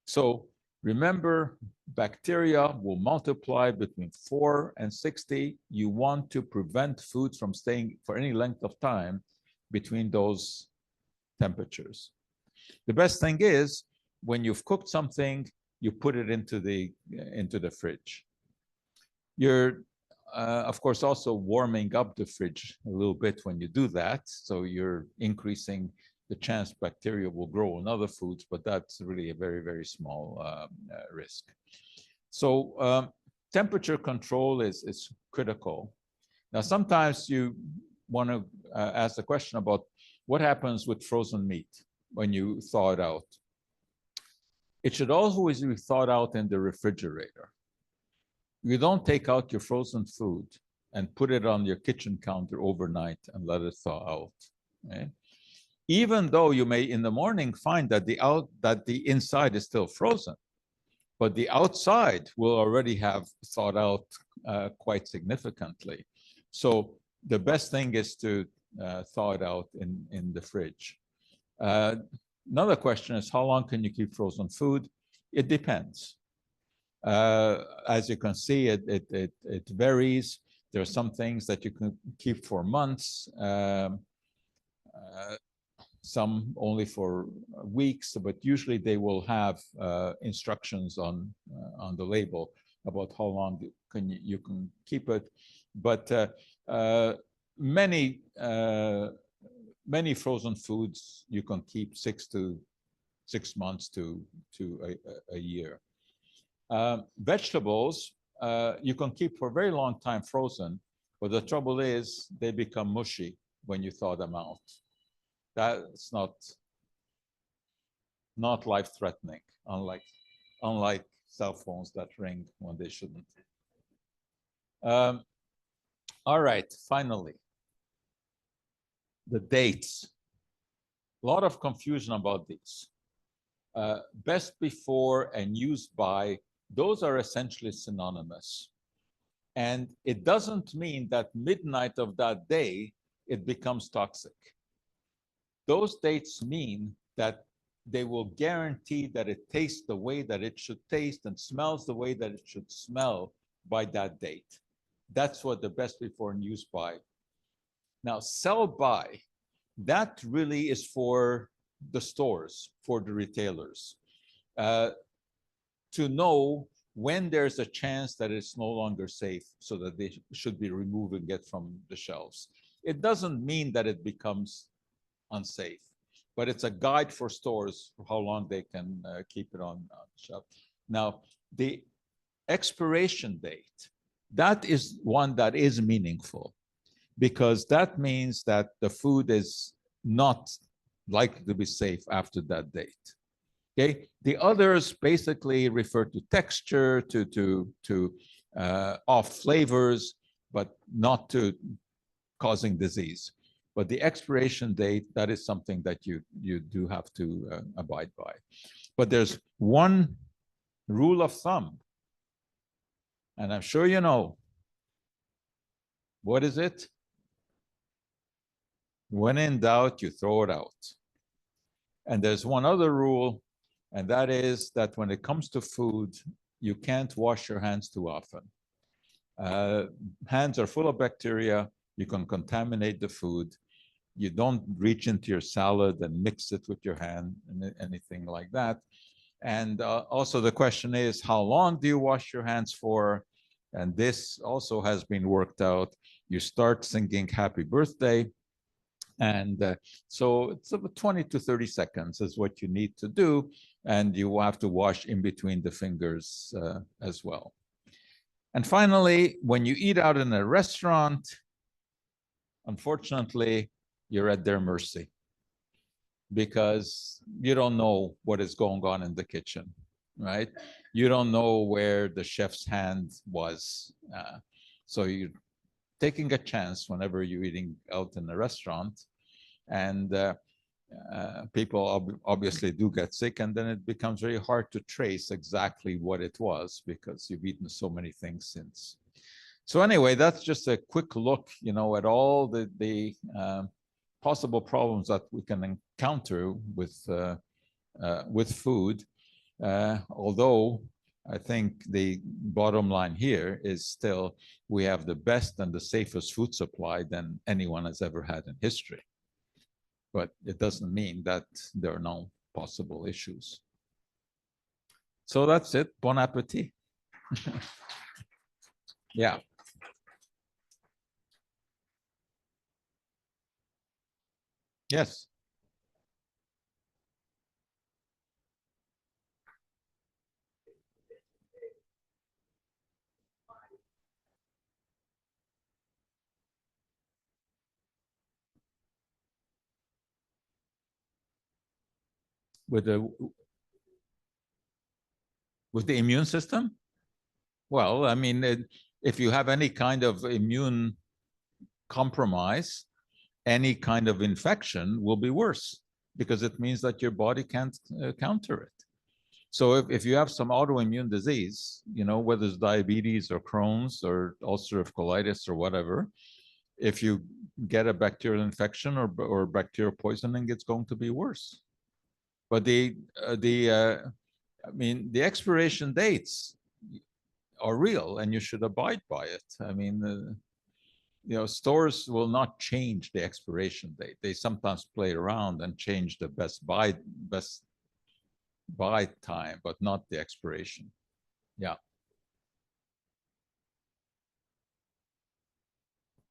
S2: So remember, bacteria will multiply between 4 and 60. You want to prevent food from staying for any length of time between those temperatures. The best thing is, when you've cooked something, you put it into the fridge. You're, of course, also warming up the fridge a little bit when you do that. So you're increasing the chance bacteria will grow in other foods, but that's really a very, very small risk. So temperature control is critical. Now, sometimes you want to ask the question about what happens with frozen meat when you thaw it out. It should always be thawed out in the refrigerator. You don't take out your frozen food and put it on your kitchen counter overnight and let it thaw out. Okay? Even though you may in the morning find that the inside is still frozen, but the outside will already have thawed out quite significantly. So the best thing is to thaw it out in the fridge. Another question is, how long can you keep frozen food? It depends. As you can see, it varies. There are some things that you can keep for months, some only for weeks, but usually they will have instructions on the label about how long you can keep it. But many many frozen foods you can keep 6 months to a year. Vegetables you can keep for a very long time frozen, but the trouble is they become mushy when you thaw them out. That's not life-threatening, unlike cell phones that ring when they shouldn't. All right, finally, the dates. A lot of confusion about these. Best before and used by, those are essentially synonymous. And it doesn't mean that midnight of that day, it becomes toxic. Those dates mean that they will guarantee that it tastes the way that it should taste and smells the way that it should smell by that date. That's what the best before and used by. Now, sell by, that really is for the stores, for the retailers, to know when there's a chance that it's no longer safe so that they should be removing it from the shelves. It doesn't mean that it becomes unsafe, but it's a guide for stores for how long they can keep it on shelf. Now, the expiration date, that is one that is meaningful, because that means that the food is not likely to be safe after that date. Okay, the others basically refer to texture, to off flavors, but not to causing disease. But the expiration date, that is something that you do have to abide by. But there's one rule of thumb, and I'm sure you know. What is it? When in doubt, you throw it out. And there's one other rule, and that is that when it comes to food, you can't wash your hands too often. Hands are full of bacteria. You can contaminate the food. You don't reach into your salad and mix it with your hand and anything like that. And also the question is, how long do you wash your hands for? And this also has been worked out. You start singing happy birthday. And so it's about 20 to 30 seconds is what you need to do. And you have to wash in between the fingers as well. And finally, when you eat out in a restaurant, unfortunately, you're at their mercy, because you don't know what is going on in the kitchen, right? You don't know where the chef's hand was. So you're taking a chance whenever you're eating out in a restaurant, and people obviously do get sick, and then it becomes very hard to trace exactly what it was because you've eaten so many things since. So anyway, that's just a quick look, at all the possible problems that we can encounter with food. Although I think the bottom line here is still we have the best and the safest food supply than anyone has ever had in history. But it doesn't mean that there are no possible issues. So that's it. Bon appetit. Yeah. Yes. With the immune system? Well, I mean, if you have any kind of immune compromise, any kind of infection will be worse, because it means that your body can't counter it. So if you have some autoimmune disease, whether it's diabetes or Crohn's or ulcerative colitis or whatever, if you get a bacterial infection or bacterial poisoning, it's going to be worse. But the expiration dates are real, and you should abide by it. I mean, stores will not change the expiration date. They sometimes play around and change the best buy time, but not the expiration. Yeah.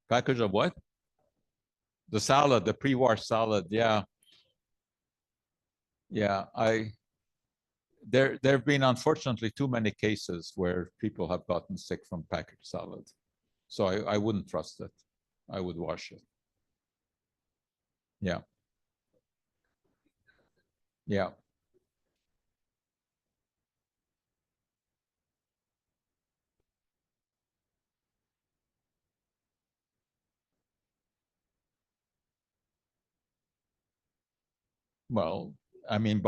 S2: Package of what? The salad, the pre-washed salad. Yeah. Yeah. There have been unfortunately too many cases where people have gotten sick from packaged salad. So I wouldn't trust it. I would wash it. Yeah. Yeah. Well, I mean,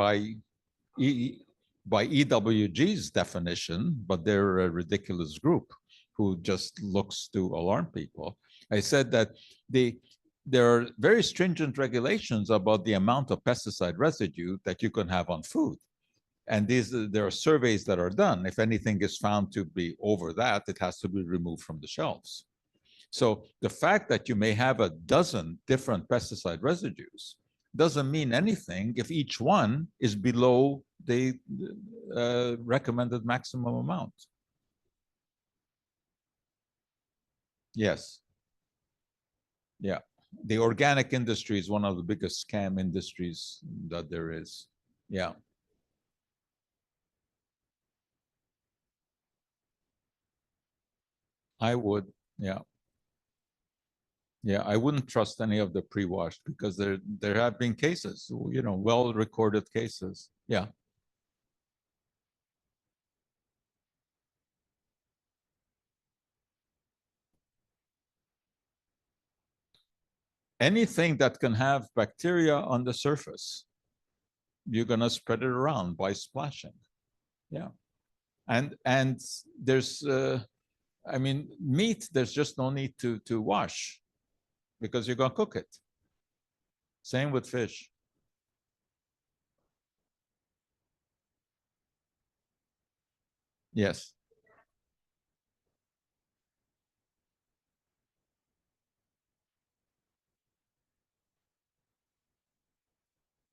S2: E, by EWG's definition, but they're a ridiculous group who just looks to alarm people. I said that there are very stringent regulations about the amount of pesticide residue that you can have on food. And there are surveys that are done. If anything is found to be over that, it has to be removed from the shelves. So the fact that you may have a dozen different pesticide residues doesn't mean anything if each one is below the recommended maximum amount. Yes. Yeah. The organic industry is one of the biggest scam industries that there is. Yeah. I would. Yeah. Yeah, I wouldn't trust any of the pre-washed because there have been cases, well-recorded cases. Yeah. Anything that can have bacteria on the surface, you're gonna spread it around by splashing. Yeah. And there's I mean, meat, there's just no need to wash because you're gonna cook it. Same with fish. Yes.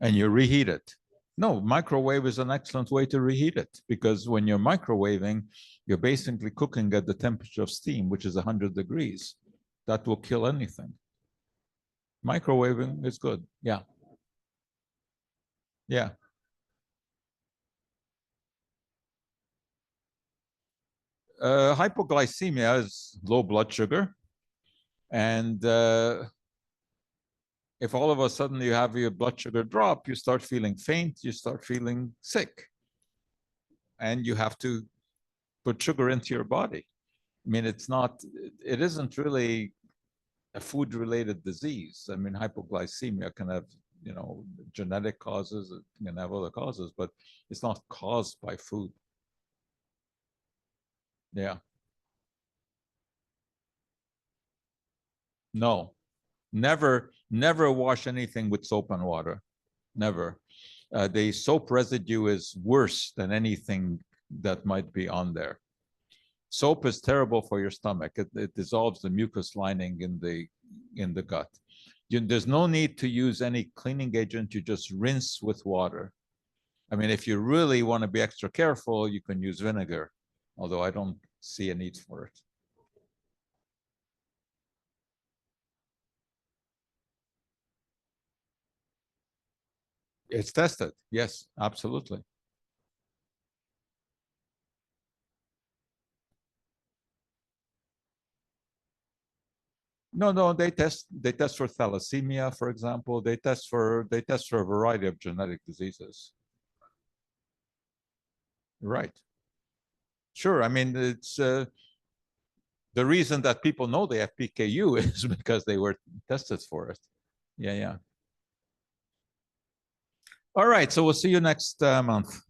S2: And you reheat it. No, microwave is an excellent way to reheat it because when you're microwaving, you're basically cooking at the temperature of steam, which is 100 degrees. That will kill anything. Microwaving is good. Yeah. Yeah. Hypoglycemia is low blood sugar. And if all of a sudden you have your blood sugar drop, you start feeling faint, you start feeling sick. And you have to put sugar into your body. I mean, it isn't really a food-related disease. I mean, hypoglycemia can have, genetic causes, it can have other causes, but it's not caused by food. Yeah. No, never wash anything with soap and water. Never. The soap residue is worse than anything that might be on there. Soap is terrible for your stomach. It dissolves the mucus lining in the gut. There's no need to use any cleaning agent. You just rinse with water. I mean, if you really want to be extra careful, you can use vinegar, although I don't see a need for it. It's tested. Yes, absolutely. No, they test for thalassemia, for example. They test for a variety of genetic diseases. Right. Sure. I mean, it's the reason that people know they have PKU is because they were tested for it. Yeah, yeah. All right. So we'll see you next month.